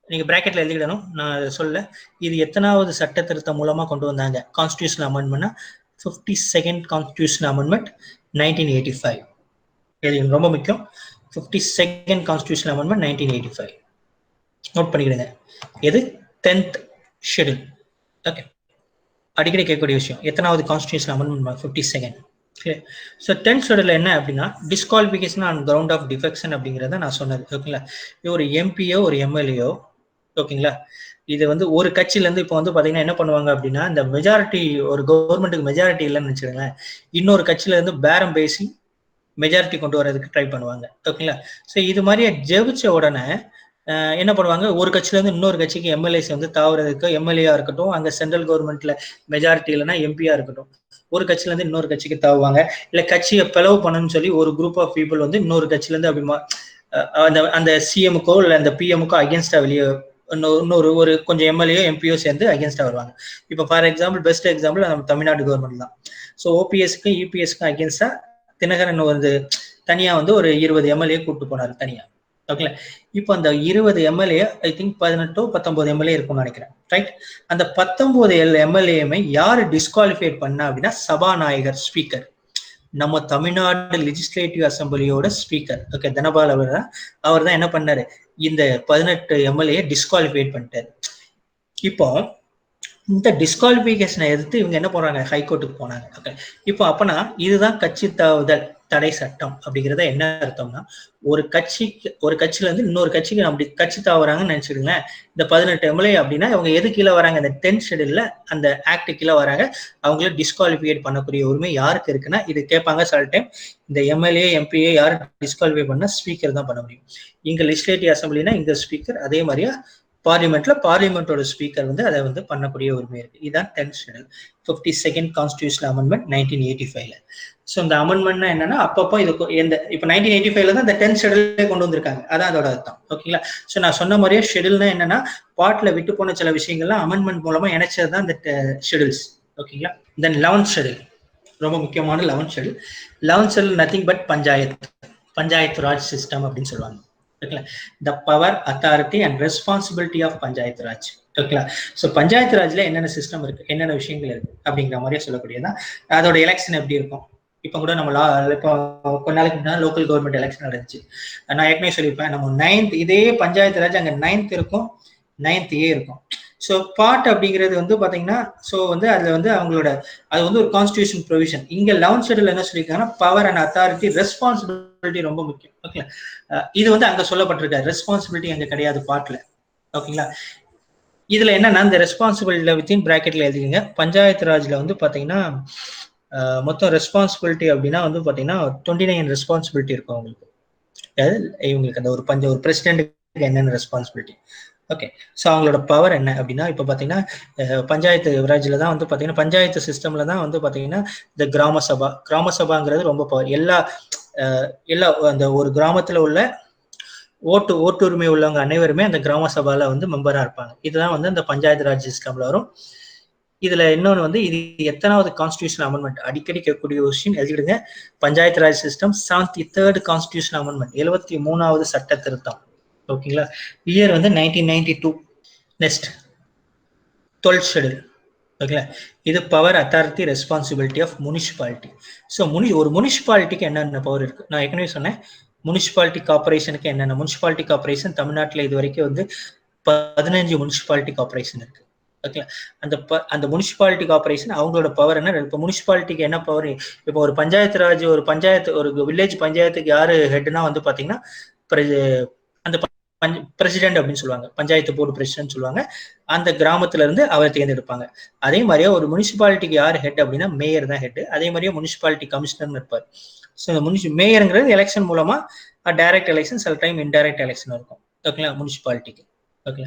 நீங்க பிராக்கெட்ல எழுதிடணும், நான் சொல்ல. இது எத்தனாவது சட்ட திருத்தம் மூலமா கொண்டு வந்தாங்க? Constitution amendment 52nd constitution amendment 1985. எழுதிடும், ரொம்ப முக்கியம். 52nd constitution amendment 1985 note பண்ணிக்கிடுங்க. எது? 10th schedule. ஓகே, அடிக்கடி கேட்கக்கூடிய விஷயம், எத்தனாவது constitution amendment? 52nd. So 10th ஷெட்யூல்ல என்ன அப்படின்னா disqualification on ground of defection அப்படிங்கிறத நான் சொன்னது. ஓகேங்களா? ஒரு எம்பியோ ஒரு எம்எல்ஏயோ, ஓகேங்களா, இது வந்து ஒரு கட்சியில இருந்து இப்போ வந்து பாத்தீங்கன்னா என்ன பண்ணுவாங்க அப்படின்னா இந்த மெஜாரிட்டி, ஒரு கவர்மெண்ட்டுக்கு மெஜாரிட்டி இல்லைன்னு வச்சுக்கோங்களேன், இன்னொரு கட்சியில இருந்து பேரம் பேசி மெஜாரிட்டி கொண்டு வரதுக்கு ட்ரை பண்ணுவாங்க. ஓகேங்களா? ஸோ இது மாதிரியே ஜெயிச்ச உடனே என்ன பண்ணுவாங்க, ஒரு கட்சியில இருந்து இன்னொரு கட்சிக்கு எம்எல்ஏஸ் வந்து தாவறதுக்கு, எம்எல்ஏயா இருக்கட்டும், அங்க சென்ட்ரல் கவர்மெண்ட்ல மெஜாரிட்டி இல்லைன்னா எம்பியா இருக்கட்டும், ஒரு கட்சியில இருந்து இன்னொரு கட்சிக்கு தாவுவாங்க. இல்ல கட்சியை பிளவு பண்ணணும்னு சொல்லி ஒரு குரூப் ஆஃப் பீப்புள் வந்து இன்னொரு கட்சியில இருந்து அப்படி அந்த அந்த சிஎம்க்கோ இல்லை அந்த பிஎம்க்கோ அகேன்ஸ்டா வெளியே இன்னொரு ஒரு கொஞ்சம் எம்எல்ஏ எம்பியோ சேர்ந்து அகேன்ஸ்டா வருவாங்க. இப்போ ஃபார் எக்ஸாம்பிள் பெஸ்ட் எக்ஸாம்பிள் நம்ம தமிழ்நாடு கவர்மெண்ட் தான். ஸோ ஓபிஎஸ்க்கும் இபிஎஸ்க்கும் அகேன்ஸ்டா தினகரன் வந்து தனியா வந்து ஒரு 20 எம்எல்ஏ கூப்பிட்டு போனாரு தனியா. ஓகே, இப்போ அந்த 20 எம்எல்ஏ ஐ திங்க் 18-19 எம்எல்ஏ இருக்கும்னு நினைக்கிறேன், ரைட்? அந்த 19 எம்எல்ஏமே யாரு டிஸ்குவாலிஃபைட் பண்ணா அப்படின்னா சபாநாயகர், ஸ்பீக்கர், நம்ம தமிழ்நாடு லெஜிஸ்லேட்டிவ் அசம்பிளியோட ஸ்பீக்கர். ஓகே, தனபால் அவர் தான் என்ன பண்ணாரு, இந்த 18 எம்எல்ஏ டிஸ்குவாலிஃபைட் பண்ணிட்டாரு. இப்போ இந்த டிஸ்குவாலிஃபிகேஷனை எதிர்த்து இவங்க என்ன போறாங்க, ஹைகோர்ட்டுக்கு போனாங்க. ஓகே, இப்போ அப்பனா இதுதான் கட்சி தாவுதல் தடை சட்டம் அப்படிங்கிறத என்ன அர்த்தம்னா, ஒரு கட்சியில இருந்து இன்னொரு கட்சிக்கு அப்படி கட்சி தாவுறாங்கன்னு நினைச்சிடுங்க. இந்த 18 எம்எல்ஏ அப்படின்னா இவங்க எது கீழே வராங்க, இந்த 10th ஷெட்யூல்ல அந்த ஆக்ட் கீழே வராங்க. அவங்கள டிஸ்குவாலிஃபைட் பண்ணக்கூடிய உரிமை யாருக்கு இருக்குன்னா, இது கேட்பாங்க சில டைம், இந்த எம்எல்ஏ எம்பிஏ யாரு டிஸ்குவாலிஃபை பண்ணா ஸ்பீக்கர் தான் பண்ண முடியும். இங்க லெஜிஸ்லேட்டிவ் அசம்பிளினா இங்க ஸ்பீக்கர், அதே மாதிரியா பார்லிமெண்டோட ஸ்பீக்கர் வந்து அதை வந்து பண்ணக்கூடிய உரிமை இருக்கு. இதுதான் 10th schedule, 52nd constitutional amendment 1985. So இந்த அமெண்ட்மெண்ட்னா என்னன்னா, அப்பப்போ இதுக்கு இப்போ 1985 தான் இந்த 10th ஷெட்யூலே கொண்டு வந்திருக்காங்க. அதான் அதோட அர்த்தம். ஓகேங்களா? ஸோ நான் சொன்ன மாதிரியே ஷெட்யூல்னா என்னன்னா, பாட்ல விட்டு போன சில விஷயங்கள்லாம் அமெண்ட்மெண்ட் மூலமா இணைச்சது தான் இந்த ஷெட்யூல்ஸ். ஓகேங்களா? தென் 11th ஷெட்யூல், ரொம்ப முக்கியமான 11th schedule. 11th schedule nothing but panchayat raj system அப்படின்னு சொல்லுவாங்க. The power, authority and responsibility of panchayat Raj. ஓகேங்களா? ஸோ பஞ்சாயத்து ராஜ்ல என்னென்ன சிஸ்டம் இருக்கு, என்னென்ன விஷயங்கள் இருக்கு அப்படிங்கிற மாதிரியே சொல்லக்கூடியதான். அதோட எலெக்ஷன் எப்படி இருக்கும், இப்போ கூட நம்ம இப்போ கொஞ்ச நாளைக்கு முன்னாடி லோக்கல் கவர்மெண்ட் எலெக்ஷன் நடந்துச்சு. நான் ஏற்கனவே சொல்லியிருப்பேன், நம்ம 9th இதே பஞ்சாயத்து ராஜ் அங்கே 9th இருக்கும், 9th A இருக்கும். ஸோ பார்ட் அப்படிங்கிறது வந்து பாத்தீங்கன்னா, ஸோ வந்து அதுல வந்து அவங்களோட அது வந்து ஒரு கான்ஸ்டிடியூஷன் ப்ரொவிஷன். இங்க 11th ஷெட்யூல் என்ன சொல்லியிருக்காங்கன்னா, பவர் அண்ட் அத்தாரிட்டி, ரெஸ்பான்சிபிலிட்டி ரொம்ப முக்கியம். ஓகே, இது வந்து அங்க சொல்லப்பட்டிருக்காரு, ரெஸ்பான்சிபிலிட்டி அங்க கிடையாது பார்ட்ல. ஓகேங்களா? இதுல என்னன்னா, இந்த ரெஸ்பான்சிபிலிட்டியில வித்தின் பிராக்கெட்ல எழுதிங்க. பஞ்சாயத்து ராஜ்ல வந்து பாத்தீங்கன்னா மொத்தம் ரெஸ்பான்சிபிலிட்டி அப்படின்னா வந்து பாத்தீங்கன்னா 29 ரெஸ்பான்சிபிலிட்டி இருக்கும் அவங்களுக்கு. இவங்களுக்கு அந்த ஒரு பிரசிடென்ட்டுக்கு என்னென்ன ரெஸ்பான்சிபிலிட்டி. ஓகே, ஸோ அவங்களோட பவர் என்ன அப்படின்னா, இப்போ பார்த்தீங்கன்னா பஞ்சாயத்து ராஜ்ல தான் வந்து பார்த்தீங்கன்னா பஞ்சாயத்து சிஸ்டம்ல தான் வந்து பார்த்தீங்கன்னா இந்த கிராம சபாங்கிறது ரொம்ப பவர். எல்லா அந்த ஒரு கிராமத்துல உள்ள ஓட்டுரிமை உள்ளவங்க அனைவருமே அந்த கிராம சபால வந்து மெம்பரா இருப்பாங்க. இதுதான் வந்து அந்த பஞ்சாயத்து ராஜ் சிஸ்டம்ல வரும். இதுல இன்னொன்று வந்து, இது எத்தனாவது கான்ஸ்டிடியூஷன் அமெண்ட்மெண்ட் அடிக்கடி கேட்கக்கூடிய விஷயம், எழுதிடுங்க. Panchayat raj system 73rd constitution amendment, 73வது சட்ட திருத்தம். ஓகேங்களா? இயர் வந்து 1992. Next 12th schedule. ஓகேங்களா? இது power, authority, responsibility of municipality. So ஒரு முனிசிபாலிட்டிக்கு என்னென்ன பவர் இருக்கு நான் ஏற்கனவே சொன்னேன். முனிசிபாலிட்டி கார்பரேஷனுக்கு என்னென்ன, முனிசிபாலிட்டி கார்பரேஷன் தமிழ்நாட்டில் இது வரைக்கும் வந்து 15 முனிசிபாலிட்டி கார்பரேஷன் இருக்கு. ஓகே, அந்த முனிசிபாலிட்டி கார்பரேஷன் அவங்களோட பவர் என்ன, இப்போ முனிசிபாலிட்டிக்கு என்ன பவர், இப்போ ஒரு பஞ்சாயத்து ராஜ் ஒரு வில்லேஜ் பஞ்சாயத்துக்கு யாரு ஹெட்னா வந்து பாத்தீங்கன்னா அந்த பிரசிடென்ட் அப்படின்னு சொல்லுவாங்க, பஞ்சாயத்து போர்டு பிரசிடென்ட் சொல்லுவாங்க. அந்த கிராமத்துல இருந்து அவர் தேர்ந்தெடுப்பாங்க. அதே மாதிரியே ஒரு முனிசிபாலிட்டிக்கு யார் ஹெட் அப்படின்னா மேயர் தான் ஹெட். அதே மாதிரியே முனிசிபாலிட்டி கமிஷனர் இருப்பார். ஸோ மேயருங்கிறது எலெக்ஷன் மூலமா டைரக்ட் எலெக்ஷன், சில டைம் இன்டைரக்ட் எலெக்ஷன் இருக்கும். ஓகேங்களா? முனிசிபாலிட்டிக்கு ஓகே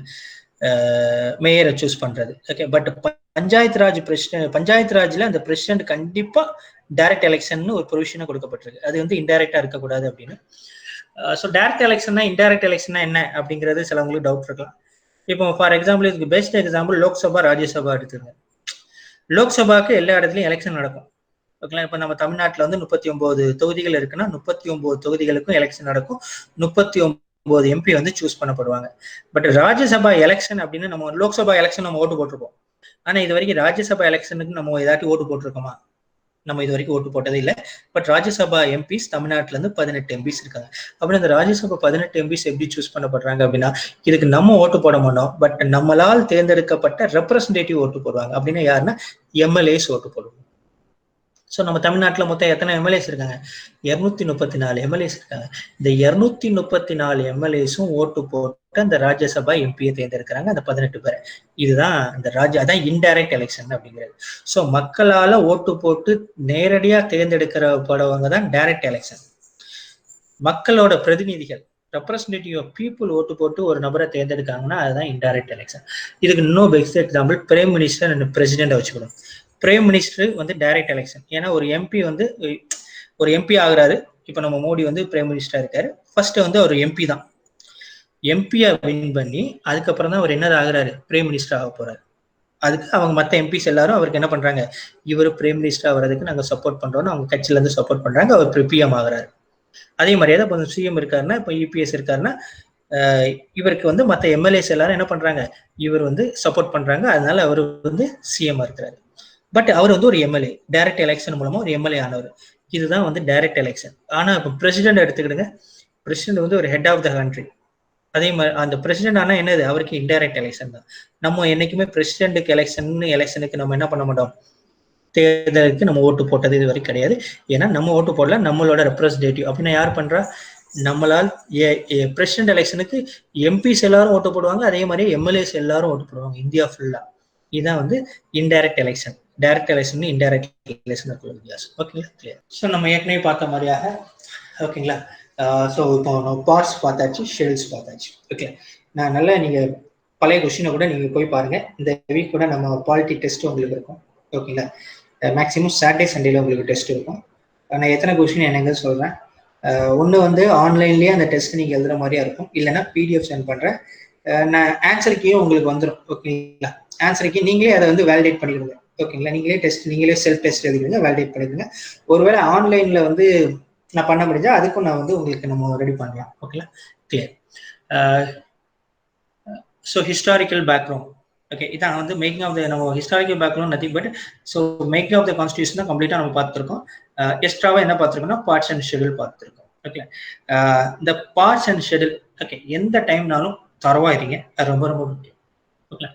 மேயரை சூஸ் பண்றது. ஓகே, பட் பஞ்சாயத்து ராஜ்ல அந்த பிரசிடென்ட் கண்டிப்பா டைரக்ட் எலெக்ஷன் ஒரு ப்ரொவிஷனை கொடுக்கப்பட்டிருக்கு. அது வந்து இன்டைரக்டா இருக்கக்கூடாது அப்படின்னு. ஸோ டைரக்ட் எலெக்ஷன்னா இன்டைரக்ட் எலெக்ஷன்னா என்ன அப்படிங்கிறது சிலவங்களுக்கு டவுட் இருக்கலாம். இப்போ ஃபார் எக்ஸாம்பிள், இதுக்கு பெஸ்ட் எக்ஸாம்பிள் லோக்சபா, ராஜ்யசபா எடுத்துருங்க. லோக்சபாக்கு எல்லா இடத்துலையும் எலெக்ஷன் நடக்கும். ஓகேங்களா? இப்போ நம்ம தமிழ்நாட்டில் வந்து 39 தொகுதிகள் இருக்குன்னா 39 தொகுதிகளுக்கும் எலெக்ஷன் நடக்கும். 39 MP வந்து சூஸ் பண்ணப்படுவாங்க. பட் ராஜ்யசபா எலெக்ஷன் அப்படின்னு நம்ம லோக்சபா எலெக்ஷன் நம்ம ஓட்டு போட்டிருப்போம். ஆனா இது வரைக்கும் ராஜ்யசபா எலெக்ஷனுக்கு நம்ம ஏதாச்சும் ஓட்டு போட்டிருக்கோமா? நம்ம இது வரைக்கும் ஓட்டு போட்டதே இல்லை. பட் ராஜ்யசபா எம்பிஸ் தமிழ்நாட்டுல இருந்து 18 எம்பிஸ் இருக்காங்க. அப்படி அந்த ராஜ்யசபா 18 எம்பிஸ் எப்படி சூஸ் பண்ணப்படுறாங்க அப்படின்னா, இதுக்கு நம்ம ஓட்டு போட மாட்டோம், பட் நம்மளால் தேர்ந்தெடுக்கப்பட்ட ரெப்ரசன்டேட்டிவ் ஓட்டு போடுவாங்க. அப்படின்னா யாருன்னா எம்எல்ஏஸ் ஓட்டு போடுவாங்க. ஸோ நம்ம தமிழ்நாட்டில் மொத்தம் எத்தனை எம்எல்ஏஸ் இருக்காங்க? 234 எம்எல்ஏஸ் இருக்காங்க. இந்த 234 எம்எல்ஏஸும் ஓட்டு போட்டு அந்த ராஜ்யசபா எம்பியை தேர்ந்தெடுக்கிறாங்க, அந்த 18 பேர். இதுதான் அந்த அதான் இன்டைரக்ட் எலெக்ஷன் அப்படிங்கிறது. ஸோ மக்களால ஓட்டு போட்டு நேரடியா தேர்ந்தெடுக்கிறப்படவங்க தான் டைரக்ட் எலெக்ஷன். மக்களோட பிரதிநிதிகள், ரெப்ரசன்டேட்டிவ் ஆஃப் பீப்புள் ஓட்டு போட்டு ஒரு நபரை தேர்ந்தெடுக்காங்கன்னா அதுதான் இன்டைரக்ட் எலெக்ஷன். இதுக்கு இன்னும் best example prime minister and president வச்சுக்கணும். பிரைம் மினிஸ்டர் வந்து டைரக்ட் எலெக்ஷன். ஏன்னா ஒரு எம்பி வந்து ஒரு எம்பி ஆகுறாரு, இப்போ நம்ம மோடி வந்து பிரைம் மினிஸ்டரா இருக்காரு. ஃபர்ஸ்ட் வந்து அவர் எம்பி தான். எம்பியா வின் பண்ணி அதுக்கப்புறம் தான் அவர் என்னது ஆகுறாரு, பிரைம் மினிஸ்டர் ஆக போறாரு. அதுக்கு அவங்க மற்ற எம்பிஸ் எல்லாரும் அவருக்கு என்ன பண்றாங்க, இவர் பிரைம் மினிஸ்டர் ஆகிறதுக்கு நாங்க சப்போர்ட் பண்றோம்னு அவங்க கட்சியில இருந்து சப்போர்ட் பண்றாங்க. அவர் பிஎம் ஆகுறாரு. அதே மாதிரியே தான் இப்போ சிஎம் இருக்காருன்னா, இப்போ இபிஎஸ் இருக்காருன்னா இவருக்கு வந்து மற்ற எம்எல்ஏஸ் எல்லாரும் என்ன பண்றாங்க, இவர் வந்து சப்போர்ட் பண்றாங்க. அதனால அவர் வந்து சிஎம் இருக்கிறாரு. பட் அவர் வந்து ஒரு எம்எல்ஏ, டைரக்ட் எலெக்ஷன் மூலமா ஒரு எம்எல்ஏ ஆனவர். இதுதான் வந்து டைரக்ட் எலெக்ஷன். ஆனா இப்போ பிரசிடென்ட் எடுத்துக்கிடுங்க, பிரசிடென்ட் வந்து ஒரு ஹெட் ஆஃப் த கண்ட்ரி. அதே மாதிரி அந்த பிரசிடென்ட் ஆனா என்னது, அவருக்கு இன்டைரக்ட் எலெக்ஷன் தான். நம்ம என்னைக்குமே பிரசிடென்ட்டுக்கு எலெக்ஷனுக்கு நம்ம என்ன பண்ண மாட்டோம், தேர்தலுக்கு நம்ம ஓட்டு போட்டது இது வரைக்கும் கிடையாது. ஏன்னா நம்ம ஓட்டு போடல, நம்மளோட ரெப்ரஸன்டேட்டிவ் அப்படின்னா யார் பண்றா, நம்மளால் பிரசிடென்ட் எலெக்ஷனுக்கு எம்பிஸ் எல்லாரும் ஓட்டு போடுவாங்க, அதே மாதிரி எம்எல்ஏஸ் எல்லாரும் ஓட்டு போடுவாங்க இந்தியா ஃபுல்லா. இதுதான் வந்து indirect election. Direct election indirect election வித்தியாசம். ஓகேங்களா, கிளியர். ஸோ நம்ம ஏற்கனவே பார்த்த மாதிரியாக ஓகேங்களா. ஸோ இப்போ பார்ட்ஸ் பார்த்தாச்சு, ஷெடியூல்ஸ் பார்த்தாச்சு. ஓகே, நான் நல்லா நீங்கள் பழைய கொஸ்டினை கூட நீங்கள் போய் பாருங்க. இந்த வீக் கூட நம்ம பாலிட்டி டெஸ்ட் உங்களுக்கு இருக்கும். ஓகேங்களா, மேக்ஸிமம் சாட்டர்டே சண்டேல உங்களுக்கு டெஸ்ட் இருக்கும். நான் எத்தனை கொஸ்டின் என்னங்க சொல்கிறேன். ஒன்று வந்து ஆன்லைன்லேயே அந்த டெஸ்ட் நீங்கள் எழுதுற மாதிரியா இருக்கும், இல்லைன்னா பிடிஎஃப் சென்ட் பண்ணுறேன். நான் ஆன்சர் கீயும் உங்களுக்கு வந்துடும். ஓகேங்களா, ஆன்சர் கீ நீங்களே அதை வந்து வேலிடேட் பண்ணிடுங்க. ஓகேங்களா, நீங்களே செல்ஃப் டெஸ்ட் எழுதிடுங்க, வேலிடேட் பண்ணிடுங்க. ஒருவேளை ஆன்லைனில் வந்து நான் பண்ண முடிஞ்சா அதுக்கும் நான் வந்து உங்களுக்கு நம்ம ரெடி பண்ணலாம். ஓகேங்களா, clear. So historical background. Okay, இதான் வந்து மேக்கிங் ஆஃப் த நம்ம historical background nothing but so making of the constitution தான் கம்ப்ளீட்டாக நம்ம பார்த்துருக்கோம். எக்ஸ்ட்ராவாக என்ன பார்த்துருக்கோம்னா பார்ட்ஸ் அண்ட் ஷெடியூல் பார்த்துருக்கோம். ஓகே, இந்த பார்ட்ஸ் அண்ட் ஷெடியூல் ஓகே எந்த டைம்னாலும் தரவா இருங்க, அது ரொம்ப ரொம்ப முக்கியம். ஓகே,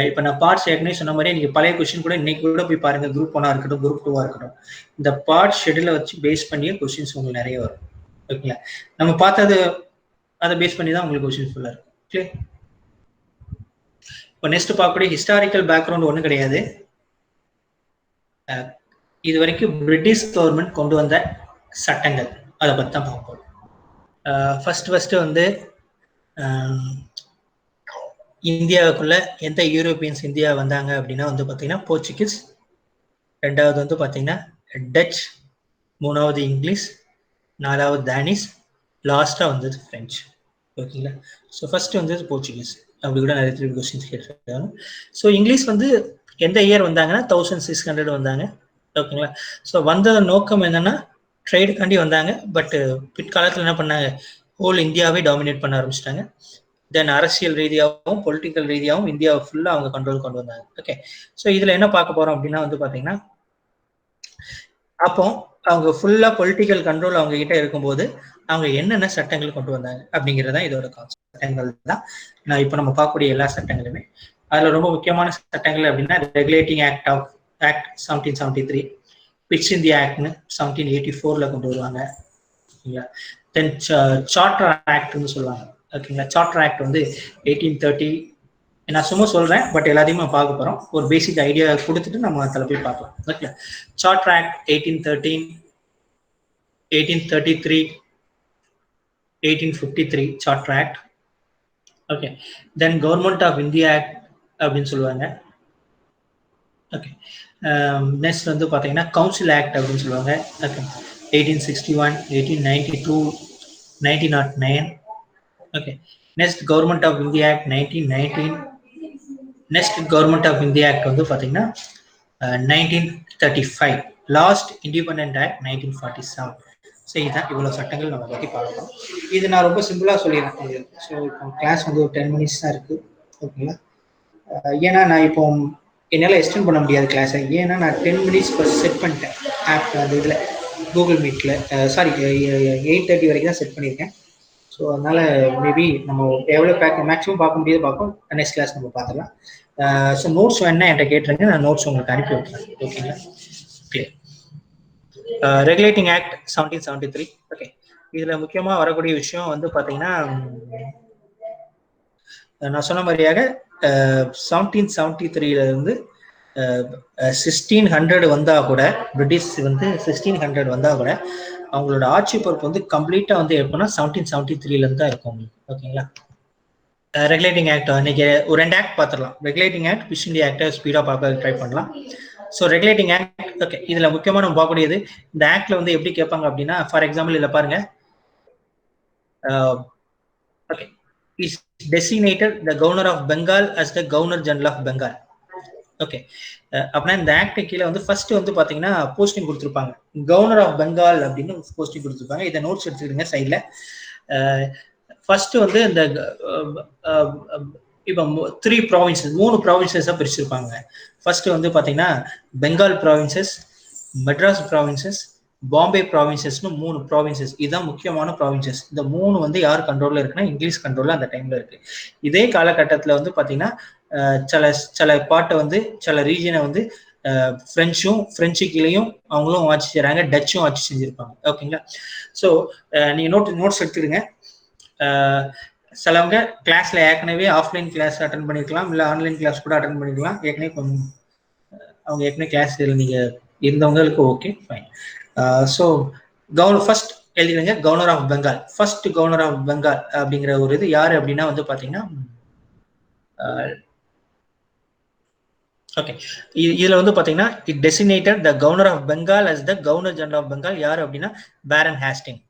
இப்போ நான் பார்ட்ஸ் ஏற்கனவே சொன்ன மாதிரி நீங்கள் பழைய கொஸ்டின் கூட இன்னைக்கு கூட போய் பாருங்க, குரூப் 1 இருக்கட்டும், குரூப் 2 இருக்கட்டும், இந்த பார்ட் ஷெடியூலை வச்சு பேஸ் பண்ணியே கொஸ்டின்ஸ் உங்களுக்கு நிறைய வரும். ஓகேங்களா, நம்ம பார்த்தது அதை பேஸ் பண்ணி தான் உங்களுக்கு கொஸ்டின் ஃபுல்லாக இருக்கும். ஓகே, இப்போ நெக்ஸ்ட் பார்க்கக்கூடிய ஹிஸ்டாரிக்கல் பேக்ரவுண்ட் ஒன்றும் கிடையாது. இது வரைக்கும் பிரிட்டிஷ் கவர்மெண்ட் கொண்டு வந்த சட்டங்கள் அதை பற்றி தான் பார்ப்போம். ஃபர்ஸ்ட் வந்து இந்தியாவுக்குள்ள எந்த யூரோப்பியன்ஸ் இந்தியா வந்தாங்க அப்படின்னா வந்து பார்த்தீங்கன்னா போர்ச்சுகீஸ், ரெண்டாவது வந்து பார்த்தீங்கன்னா டச், மூணாவது இங்கிலீஷ், நாலாவது தானிஷ், லாஸ்ட்டாக வந்தது ஃப்ரெஞ்சு. ஓகேங்களா, ஸோ ஃபர்ஸ்ட் வந்து போர்ச்சுகீஸ். அப்படி கூட நிறைய திருப்பி கொஸ்டின்ஸ் கேட்டிருக்காங்க. ஸோ இங்கிலீஷ் வந்து எந்த இயர் வந்தாங்கன்னா 1600 வந்தாங்க. ஓகேங்களா, ஸோ வந்த நோக்கம் என்னன்னா ட்ரேடுக்காண்டி வந்தாங்க. பட் பிற்காலத்தில் என்ன பண்ணாங்க, ஹோல் இந்தியாவே டாமினேட் பண்ண ஆரம்பிச்சிட்டாங்க. தென் அரசியல் ரீதியாகவும் பொலிட்டிக்கல் ரீதியாகவும் இந்தியாவை ஃபுல்லாக அவங்க கண்ட்ரோல் கொண்டு வந்தாங்க. ஓகே, ஸோ இதில் என்ன பார்க்க போகிறோம் அப்படின்னா வந்து பார்த்தீங்கன்னா, அப்போ அவங்க ஃபுல்லாக பொலிட்டிக்கல் கண்ட்ரோல் அவங்க கிட்ட இருக்கும்போது அவங்க என்னென்ன சட்டங்கள் கொண்டு வந்தாங்க அப்படிங்கிறதா இதோட கான்செப்ட். சட்டங்கள் தான் நான் இப்போ நம்ம பார்க்கக்கூடிய எல்லா சட்டங்களுமே. அதில் ரொம்ப முக்கியமான சட்டங்கள் அப்படின்னா ரெகுலேட்டிங் ஆக்ட் 1773, பிட்ஸ் இந்தியா ஆக்ட்னு 1784 கொண்டு வருவாங்க. ஓகேங்களா, தென் சார்ட்டர் ஆக்ட்னு சொல்லுவாங்க. ஓகேங்களா, சார்ட்டர் ஆக்ட் வந்து 1830. நான் சும்மா சொல்றேன், பட் எல்லாத்தையுமே பார்க்க போறோம். ஒரு பேசிக் ஐடியா கொடுத்துட்டு நம்ம அதில் போய் பார்க்கலாம். Okay, charter act 1813, 1833, 1853 charter act. Okay, then government of India act அப்படின்னு சொல்லுவாங்க. ஓகே, நெக்ஸ்ட் வந்து பார்த்தீங்கன்னா கவுன்சில் ஆக்ட் அப்படின்னு சொல்லுவாங்க. Okay, 1861, 1892, 1909. Okay, next government of India act 1919. Next government of India act வந்து பார்த்தீங்கன்னா 1935. Last independent act 1947. ஸோ இதுதான் இவ்வளோ சட்டங்கள் நம்ம பற்றி பார்க்கலாம். இது நான் ரொம்ப சிம்பிளாக சொல்லிடுறேன். ஸோ இப்போ கிளாஸ் வந்து ஒரு 10 minutes தான் இருக்குது. ஓகேங்களா, ஏன்னா நான் இப்போ என்னால் எக்ஸ்டெண்ட் பண்ண முடியாது கிளாஸை. ஏன்னா நான் 10 minutes செட் பண்ணிட்டேன் ஆப் அந்த இதில் கூகுள் மீட்டில். சாரி 8:30 வரைக்கும் தான் செட் பண்ணியிருக்கேன். ஸோ அதனால் மேபி நம்ம எவ்வளோ மேக்ஸிமம் பார்க்க முடியாது பார்ப்போம். நெக்ஸ்ட் கிளாஸ் நம்ம பார்த்துக்கலாம். ஸோ நோட்ஸ் வேணா என்கிட்ட கேட்டுருங்க, நான் நோட்ஸ் உங்களுக்கு அனுப்பி விட்டுறேன். ஓகேங்களா, கிளியர். Regulating act 1773. ஓகே, இதில் முக்கியமாக வரக்கூடிய விஷயம் வந்து பார்த்தீங்கன்னா, நான் சொன்ன மாதிரியாக 1773 இருந்து 1600 வந்தால் கூட, பிரிட்டிஷ் வந்து 1600 வந்தால் கூட அவங்களோட ஆட்சி பொறுப்பு வந்து கம்ப்ளீட்டாக வந்து எப்போனா 1773 தான் இருக்கும் உங்களுக்கு. ஓகேங்களா, ரெகுலேட்டிங் ஆக்ட் இன்னைக்கு ஒரு 2 ஆக்ட் பார்த்துடலாம். ரெகுலேட்டிங் ஆக்ட், பிட்ஸ் இந்தியா ஆக்டை ஸ்பீடாக பார்க்க ட்ரை பண்ணலாம். ஸோ ரெகுலேட்டிங் ஆக்ட் ஓகே, இதுல முக்கியமா நம்ம பார்க்கக்கூடியது இந்த ஆக்ட்ல வந்து எப்படி கேட்பாங்க அப்படின்னா, ஃபார் எக்ஸாம்பிள் இதுல பாருங்க, okay, is designated the governor of Bengal as the governor general of Bengal. Okay, அப்படின்னா இந்த ஆக்ட் கீழே வந்து ஃபர்ஸ்ட் வந்து பாத்தீங்கன்னா போஸ்டிங் கொடுத்துருப்பாங்க, கவர்னர் ஆஃப் பெங்கால் அப்படின்னு போஸ்டிங் கொடுத்துருப்பாங்க. இதை நோட்ஸ் எடுத்துக்கிடுங்க சைட்ல. ஃபர்ஸ்ட் வந்து இந்த இப்போ 3 ப்ராவின்சஸ் 3 ப்ராவின்சஸா பிரிச்சிருப்பாங்க. ஃபர்ஸ்ட் வந்து பாத்தீங்கன்னா பெங்கால் ப்ராவின்சஸ், மெட்ராஸ் ப்ராவின்சஸ், பாம்பே ப்ராவின்சஸ்னு 3 ப்ராவின்சஸ். இதுதான் முக்கியமான ப்ராவின்சஸ். இந்த 3 வந்து யார் கண்ட்ரோல்ல இருக்குன்னா இங்கிலீஷ் கண்ட்ரோல்ல அந்த டைம்ல இருக்கு. இதே காலகட்டத்தில் வந்து பாத்தீங்கன்னா சில பாட்டை வந்து சில ரீஜனை வந்து பிரெஞ்சு கீழேயும் அவங்களும் ஆட்சி செய்யறாங்க, டச்சும் ஆட்சி செஞ்சிருப்பாங்க. ஓகேங்களா? ஸோ நீங்க நோட்ஸ் எடுத்துடுங்க. சிலவங்க கிளாஸ்ல ஏற்கனவே ஆஃப்லைன் கிளாஸ் அட்டன் பண்ணிருக்கலாம், இல்லை ஆன்லைன் கிளாஸ் கூட அட்டன் பண்ணிருக்கலாம். அவங்க ஏற்கனவே கிளாஸ் நீங்க இருந்தவங்களுக்கு ஓகே ஃபைன். ஸோ ஃபர்ஸ்ட் எழுதிடுங்க, governor of Bengal. First governor of Bengal அப்படிங்கிற ஒரு இது யாரு அப்படின்னா வந்து பாத்தீங்கன்னா, ஓகே, இதுல வந்து பாத்தீங்கன்னா it designated the governor of Bengal as the governor general of Bengal. யாரு அப்படின்னா பேரன் ஹேஸ்டிங்.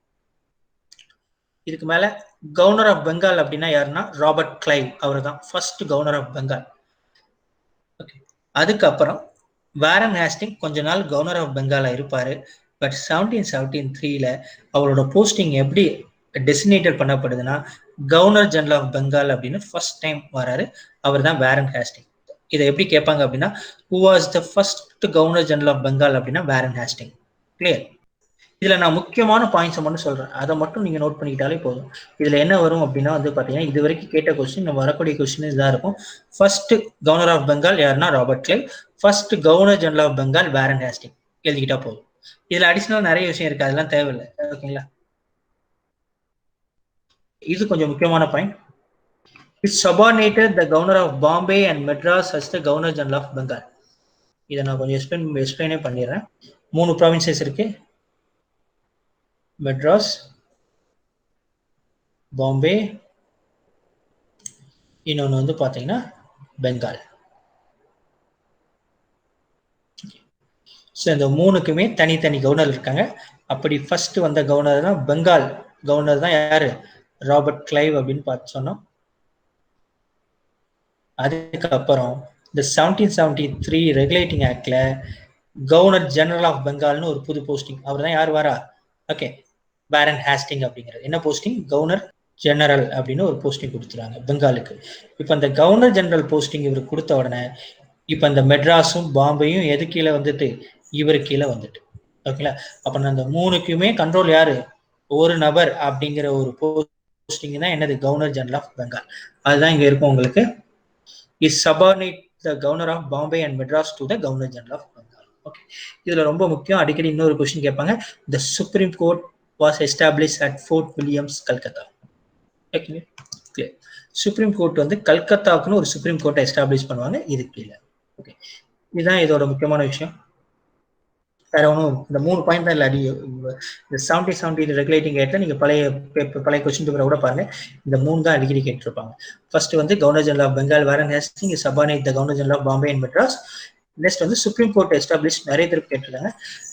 இதுக்கு மேல கவர்னர் ஆஃப் பெங்கால் அப்படின்னா யாருன்னா ராபர்ட் கிளைவ், அவர் தான் first governor of Bengal. Okay, அதுக்கப்புறம் பேரன் ஹேஸ்டிங் கொஞ்ச நாள் கவர்னர் ஆஃப் பெங்காலா இருப்பாரு. பட் 1773ல அவரோட போஸ்டிங் எப்படி டெசிக்னேட்டட் பண்ணப்படுதுன்னா கவர்னர் ஜெனரல் ஆஃப் பெங்கால் அப்படின்னு ஃபர்ஸ்ட் டைம் வராரு. அவர் தான் பேரன் ஹேஸ்டிங். இதை எப்படி கேட்பாங்க அப்படின்னா, who was the first governor general of Bengal அப்படின்னா பேரன் ஹேஸ்டிங். கிளியர்? இதுல நான் முக்கியமான பாயிண்ட்ஸ் மட்டும் சொல்றேன், அதை மட்டும் நீங்க நோட் பண்ணிக்கிட்டாலே போதும். இதுல என்ன வரும் அப்படின்னா வந்து பாத்தீங்கன்னா, இது வரைக்கும் கேட்ட கொஸ்டின் நம்ம வரக்கூடிய கொஸ்டின் இதாக இருக்கும். ஃபர்ஸ்ட் கவர்னர் ஆஃப் பெங்கால் யாருன்னா Robert Clive, first governor general of Bengal baron Hasting. எழுதிக்கிட்டா போதும். இதுல அடிஷனல் நிறைய விஷயம் இருக்கு, அதெல்லாம் தேவையில்லை. ஓகேங்களா? இது கொஞ்சம் முக்கியமான point. It subordinated the governor of Bombay and Madras as the governor general of Bengal. இதை நான் கொஞ்சம் எக்ஸ்பிளைனே பண்ணிடுறேன். 3 ப்ராவின்சஸ் இருக்கு, மெட்ராஸ், பாம்பே, இன்னொன்று வந்து பார்த்தீங்கன்னா பெங்கால். ஸோ இந்த 3க்குமே தனித்தனி கவர்னர் இருக்காங்க. அப்படி ஃபர்ஸ்ட் வந்த கவர்னர் தான் பெங்கால் கவர்னர் தான் யாரு, ராபர்ட் கிளைவ் அப்படின்னு பார்த்து சொன்னோம். அதுக்கப்புறம் இந்த 1773 ரெகுலேட்டிங் ஆக்ட்ல கவர்னர் ஜெனரல் ஆஃப் பெங்கால்னு ஒரு புது போஸ்டிங், அவர் தான் யார் வரா, ஓகே, பேரன் ஹேஸ்டிங் அப்படிங்கிறது. என்ன போஸ்டிங், கவர்னர் ஜெனரல் அப்படின்னு ஒரு போஸ்டிங் கொடுத்துருவாங்க பெங்காலுக்கு. இப்போ அந்த கவர்னர் ஜெனரல் போஸ்டிங் இவர் கொடுத்த உடனே இப்போ இந்த மெட்ராஸும் பாம்பேயும் எது கீழே வந்துட்டு, இவர் கீழே வந்துட்டு. ஓகேங்களா? அப்போ அந்த 3க்குமே கண்ட்ரோல் யாரு, ஒரு நபர் அப்படிங்கிற ஒரு போஸ்டிங் தான் என்னது, கவர்னர் ஜெனரல் ஆஃப் பெங்கால். அதுதான் இங்க இருக்கும் உங்களுக்கு. Is subordinate the governor of Bombay and Madras to the governor general of Bengal. Okay, இதுல ரொம்ப முக்கியம், அடிக்கடி இன்னொரு கொஸ்டின் கேட்பாங்க. The supreme court was established at Fort Williams, Calcutta. Okay, clear? Supreme court வந்து கல்கத்தாவுக்குன்னு ஒரு சுப்ரீம் கோர்ட்டை எஸ்டாப்ளிஷ் பண்ணுவாங்க, இது கீழே. ஓகே, இதுதான் இதோட முக்கியமான விஷயம். வேற ஒன்றும், இந்த 3 பாயிண்ட் தான் இல்லை. இந்த 1770 ரெகுலேட்டிங் ஆக்ட்ல நீங்க பழைய கொஸ்டின் பேப்பரை கூட பாருங்க, இந்த 3 தான் அடிக்கடி கேட்டிருப்பாங்க. ஃபர்ஸ்ட் வந்து governor general of Bengal baron Hasting is subordinate the governor general of Bombay and Madras. Next வந்து சுப்ரீம் கோர்ட் எஸ்டாப்ளிஷ், நிறைய பேர் கேட்டிருக்காங்க.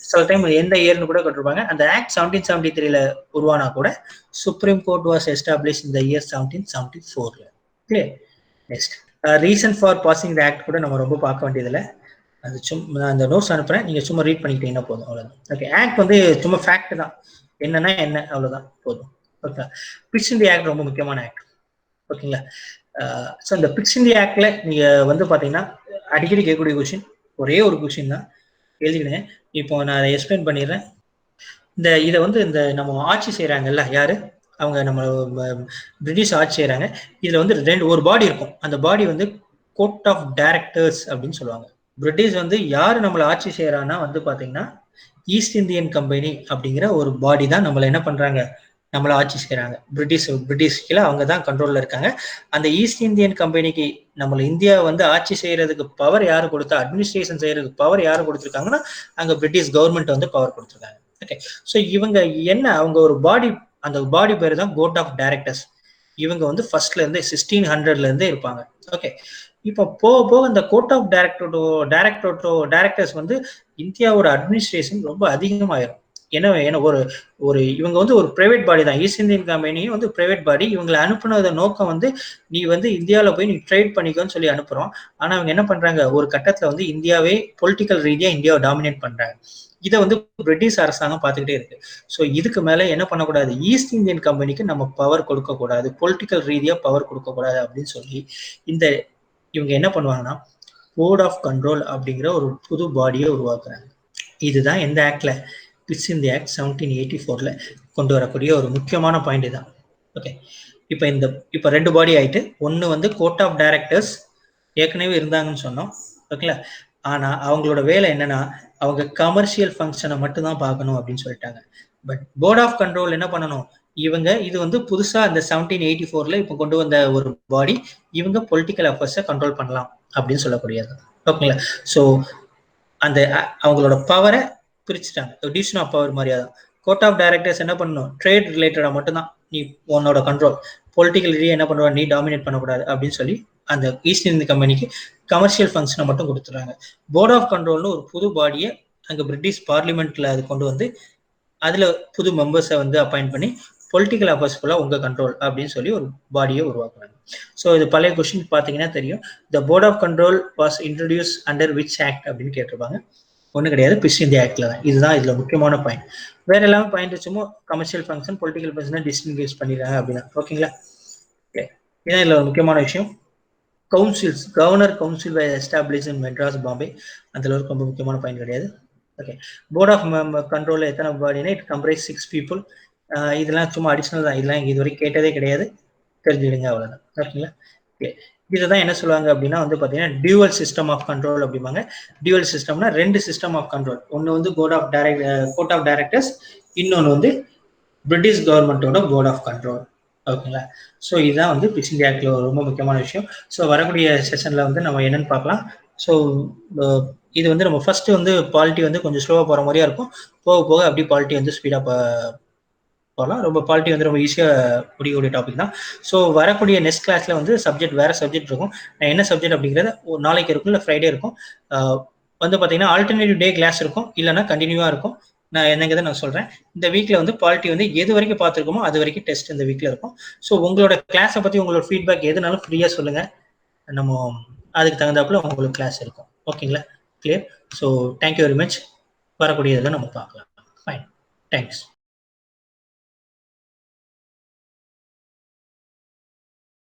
சில டைம் எந்த இயர்னு கூட கேட்டிருப்பாங்க. அந்த ஆக்ட் 1773ல உருவானா கூட சுப்ரீம் கோர்ட் வாஸ் எஸ்டாப்ளிஷ் இந்த year 1774. Clear? Next reason for passing the act கூட நம்ம ரொம்ப பார்க்க வேண்டியதில்லை. அது சும்மா அந்த நோட்ஸ் அனுப்புறேன், நீங்க சும்மா ரீட் பண்ணிக்கிட்டீங்கன்னா போதும், அவ்வளவுதான். ஓகே, ஆக்ட் வந்து சும்மா ஃபேக்ட் தான், என்னன்னா என்ன, அவ்வளவுதான், போதும். Okay, bits in the act ரொம்ப முக்கியமான ஆக்ட். ஓகேங்களா? ஸோ இந்த பிட்ஸ் இன் தி ஆக்ட்ல நீங்க வந்து பாத்தீங்கன்னா அடிக்கடி கேட்கக்கூடிய கொஸ்டின் ஒரே ஒரு கொஸ்டின் தான், எழுதிக்கிடுங்க. இப்போ நான் அதை எக்ஸ்பிளைன் பண்ணிடுறேன். இதை வந்து இந்த நம்ம ஆட்சி செய்யறாங்கல்ல யாரு, அவங்க நம்ம பிரிட்டிஷ் ஆட்சி செய்யறாங்க. இதுல வந்து ஒரு பாடி இருக்கும், அந்த பாடி வந்து கோர்ட் ஆஃப் டைரக்டர்ஸ் அப்படின்னு சொல்லுவாங்க. பிரிட்டிஷ் வந்து யாரு நம்மளை ஆட்சி செய்யறான்னா வந்து பாத்தீங்கன்னா ஈஸ்ட் இந்தியன் கம்பெனி அப்படிங்கிற ஒரு பாடி தான் நம்மளை என்ன பண்றாங்க, நம்மளை ஆட்சி செய்யறாங்க. பிரிட்டிஷ் கீழே அவங்க தான் கண்ட்ரோல்ல இருக்காங்க. அந்த ஈஸ்ட் இந்தியன் கம்பெனிக்கு நம்மள இந்தியா வந்து ஆட்சி செய்யறதுக்கு பவர் யாரு கொடுத்தா, அட்மினிஸ்ட்ரேஷன் செய்யறதுக்கு பவர் யாரு கொடுத்துருக்காங்கன்னா அங்க பிரிட்டிஷ் கவர்மெண்ட் வந்து பவர் கொடுத்துருக்காங்க. ஓகே, ஸோ இவங்க என்ன, அவங்க ஒரு பாடி, அந்த பாடி பேர் தான் கோர்ட் ஆஃப் டைரக்டர்ஸ். இவங்க வந்து ஃபர்ஸ்ட்ல இருந்து 1600ல இருந்தே இருப்பாங்க. ஓகே, இப்போ போக போக இந்த கோர்ட் ஆஃப் டைரக்டர்ஸ் வந்து இந்தியாவோட அட்மினிஸ்ட்ரேஷன் ரொம்ப அதிகமாயிரும். ஏன்னா ஏன்னா ஒரு ஒரு இவங்க வந்து ஒரு பிரைவேட் பாடி தான். ஈஸ்ட் இந்தியன் கம்பெனியும் வந்து பிரைவேட் பாடி. இவங்களை அனுப்புனத நோக்கம் வந்து நீ வந்து இந்தியாவில் போய் நீ ட்ரேட் பண்ணிக்கோன்னு சொல்லி அனுப்புறோம். ஆனா அவங்க என்ன பண்றாங்க, ஒரு கட்டத்துல வந்து இந்தியாவே பொலிட்டிக்கல் ரீதியா இந்தியாவை டாமினேட் பண்றாங்க. இதை வந்து பிரிட்டிஷ் அரசாங்கம் பார்த்துக்கிட்டே இருக்கு. ஸோ இதுக்கு மேல என்ன பண்ணக்கூடாது, ஈஸ்ட் இந்தியன் கம்பெனிக்கு நம்ம பவர் கொடுக்க கூடாது, பொலிட்டிக்கல் ரீதியா பவர் கொடுக்க கூடாது அப்படின்னு சொல்லி இந்த இவங்க என்ன பண்ணுவாங்கன்னா போர்ட் ஆஃப் கண்ட்ரோல் அப்படிங்கிற ஒரு புது பாடியை உருவாக்குறாங்க. இதுதான் எந்த ஆக்ட்ல, பிட்ஸ் இந்தியா ஆக்ட் 1784ல கொண்டு வரக்கூடிய ஒரு முக்கியமான பாயிண்ட் தான். ஓகே, இப்போ ரெண்டு பாடி ஆயிட்டு, ஒன்னு வந்து கோர்ட் ஆஃப் டைரக்டர்ஸ் ஏற்கனவே இருந்தாங்கன்னு சொன்னோம். ஓகேங்களா. ஆனா அவங்களோட வேலை என்னன்னா, அவங்க கமர்ஷியல் ஃபங்க்ஷனை மட்டும் தான் பார்க்கணும் அப்படின்னு சொல்லிட்டாங்க. பட் போர்ட் ஆஃப் கண்ட்ரோல் என்ன பண்ணணும், இவங்க இது வந்து புதுசா அந்த 1784ல இப்போ கொண்டு வந்த ஒரு பாடி, இவங்க பொலிட்டிக்கல் அஃபேர்ஸை கண்ட்ரோல் பண்ணலாம் அப்படின்னு சொல்லக்கூடியது. ஓகேங்களா. ஸோ அந்த அவங்களோட பவரை பிரிச்சுட்டாங்க, டிவிஷன் ஆஃப் பவர் மாதிரியா. கோர்ட் ஆஃப் டைரக்டர்ஸ் என்ன பண்ணணும், ட்ரேட் ரிலேட்டடா மட்டும்தான் நீ உன்னோட கண்ட்ரோல், பொலிட்டிக்கல் ரீதியா என்ன பண்ணுவ நீ டாமினேட் பண்ணக்கூடாது அப்படின்னு சொல்லி அந்த ஈஸ்ட் இந்தியன் கம்பெனிக்கு கமர்ஷியல் ஃபங்க்ஷனை மட்டும் கொடுத்துறாங்க. போர்ட் ஆஃப் கண்ட்ரோல்னு ஒரு புது பாடியை அங்க பிரிட்டிஷ் பார்லிமெண்ட்ல அது கொண்டு வந்து அதுல புது மெம்பர்ஸை வந்து அப்பாயிண்ட் பண்ணி பொலிட்டிக்கல் அஃபேர்ஸ் ஃபுல்லாக உங்க கண்ட்ரோல் அப்படின்னு சொல்லி ஒரு பாடியை உருவாக்குறாங்க. ஸோ இது பழைய கொஸ்டின் பார்த்தீங்கன்னா தெரியும். The board of control was introduce under which act அப்படின்னு கேட்டிருப்பாங்க. ஒன்றும் கிடையாது, பிட்ஸ் இந்தியா ஆக்ட்ல தான். இதுதான் இதுல முக்கியமான பாயிண்ட். வேற எல்லாமே பாயிண்ட் வச்சுமோ commercial function political function distinguish பண்ணிடுறாங்க அப்படின்னா. ஓகேங்களா. இதான் இதுல ஒரு முக்கியமான விஷயம். Councils, governor council establish in Madras, Bombay. அதுல ஒரு ரொம்ப முக்கியமான பாயிண்ட் கிடையாது. ஓகே, போர்ட் ஆஃப் கண்ட்ரோல் எத்தனை பாடினா இட் கம்ப்ரைஸ் 6 people. இதெல்லாம் சும்மா அடிஷனல் தான், இதெல்லாம் இது வரைக்கும் கேட்டதே கிடையாது, தெரிஞ்சுடுங்க அவ்வளவுதான். ஓகேங்களா. இதுதான் என்ன சொல்லுவாங்க அப்படின்னா வந்து பாத்தீங்கன்னா டியூவல் சிஸ்டம் ஆஃப் கண்ட்ரோல் அப்படிம்பாங்க. டியூவல் சிஸ்டம்னா ரெண்டு சிஸ்டம் ஆஃப் கண்ட்ரோல். ஒன்னு வந்து கோர்ட் ஆஃப் டைரக்டர்ஸ், இன்னொன்னு வந்து பிரிட்டிஷ் கவர்மெண்டோட போர்ட் ஆஃப் கண்ட்ரோல். ஓகேங்களா. ஸோ இதுதான் வந்து பிட்ஸ் இந்தியா ஆக்ட்ல ரொம்ப முக்கியமான விஷயம். ஸோ வரக்கூடிய செஷன்ல வந்து நம்ம என்னன்னு பார்க்கலாம். ஸோ இது வந்து நம்ம ஃபர்ஸ்ட் வந்து பாலிட்டி வந்து கொஞ்சம் ஸ்லோவாக போகிற மாதிரியா இருக்கும். போக போக அப்படி பாலிட்டி வந்து ஸ்பீடாக போகலாம். ரொம்ப பாலிட்டி வந்து ரொம்ப ஈஸியாக முடியக்கூடிய டாபிக் தான். ஸோ வரக்கூடிய நெக்ஸ்ட் கிளாஸ்ல வந்து சப்ஜெக்ட் வேற சப்ஜெக்ட் இருக்கும். என்ன சப்ஜெக்ட் அப்படிங்கிறத ஒரு நாளைக்கு இருக்கும், இல்லை ஃப்ரைடே இருக்கும். வந்து பார்த்தீங்கன்னா ஆல்டர்னேட்டிவ் டே கிளாஸ் இருக்கும், இல்லைன்னா கண்டினியூவாக இருக்கும். நான் என்னங்கிறத நான் சொல்றேன். இந்த வீக்ல வந்து பாலிட்டி வந்து எது வரைக்கும் பார்த்துருக்கோமோ அது வரைக்கும் டெஸ்ட் இந்த வீக்ல இருக்கும். ஸோ உங்களோட கிளாஸை பத்தி உங்களோட ஃபீட்பேக் எதுனாலும் ஃப்ரீயா சொல்லுங்க. நம்ம அதுக்கு தகுந்தாப்புல உங்களுக்கு கிளாஸ் இருக்கும். ஓகேங்களா. Clear. So thank you very much. வரக்கூடியதெல்லாம் நம்ம பார்க்கலாம். ஃபைன். தேங்க்ஸ்.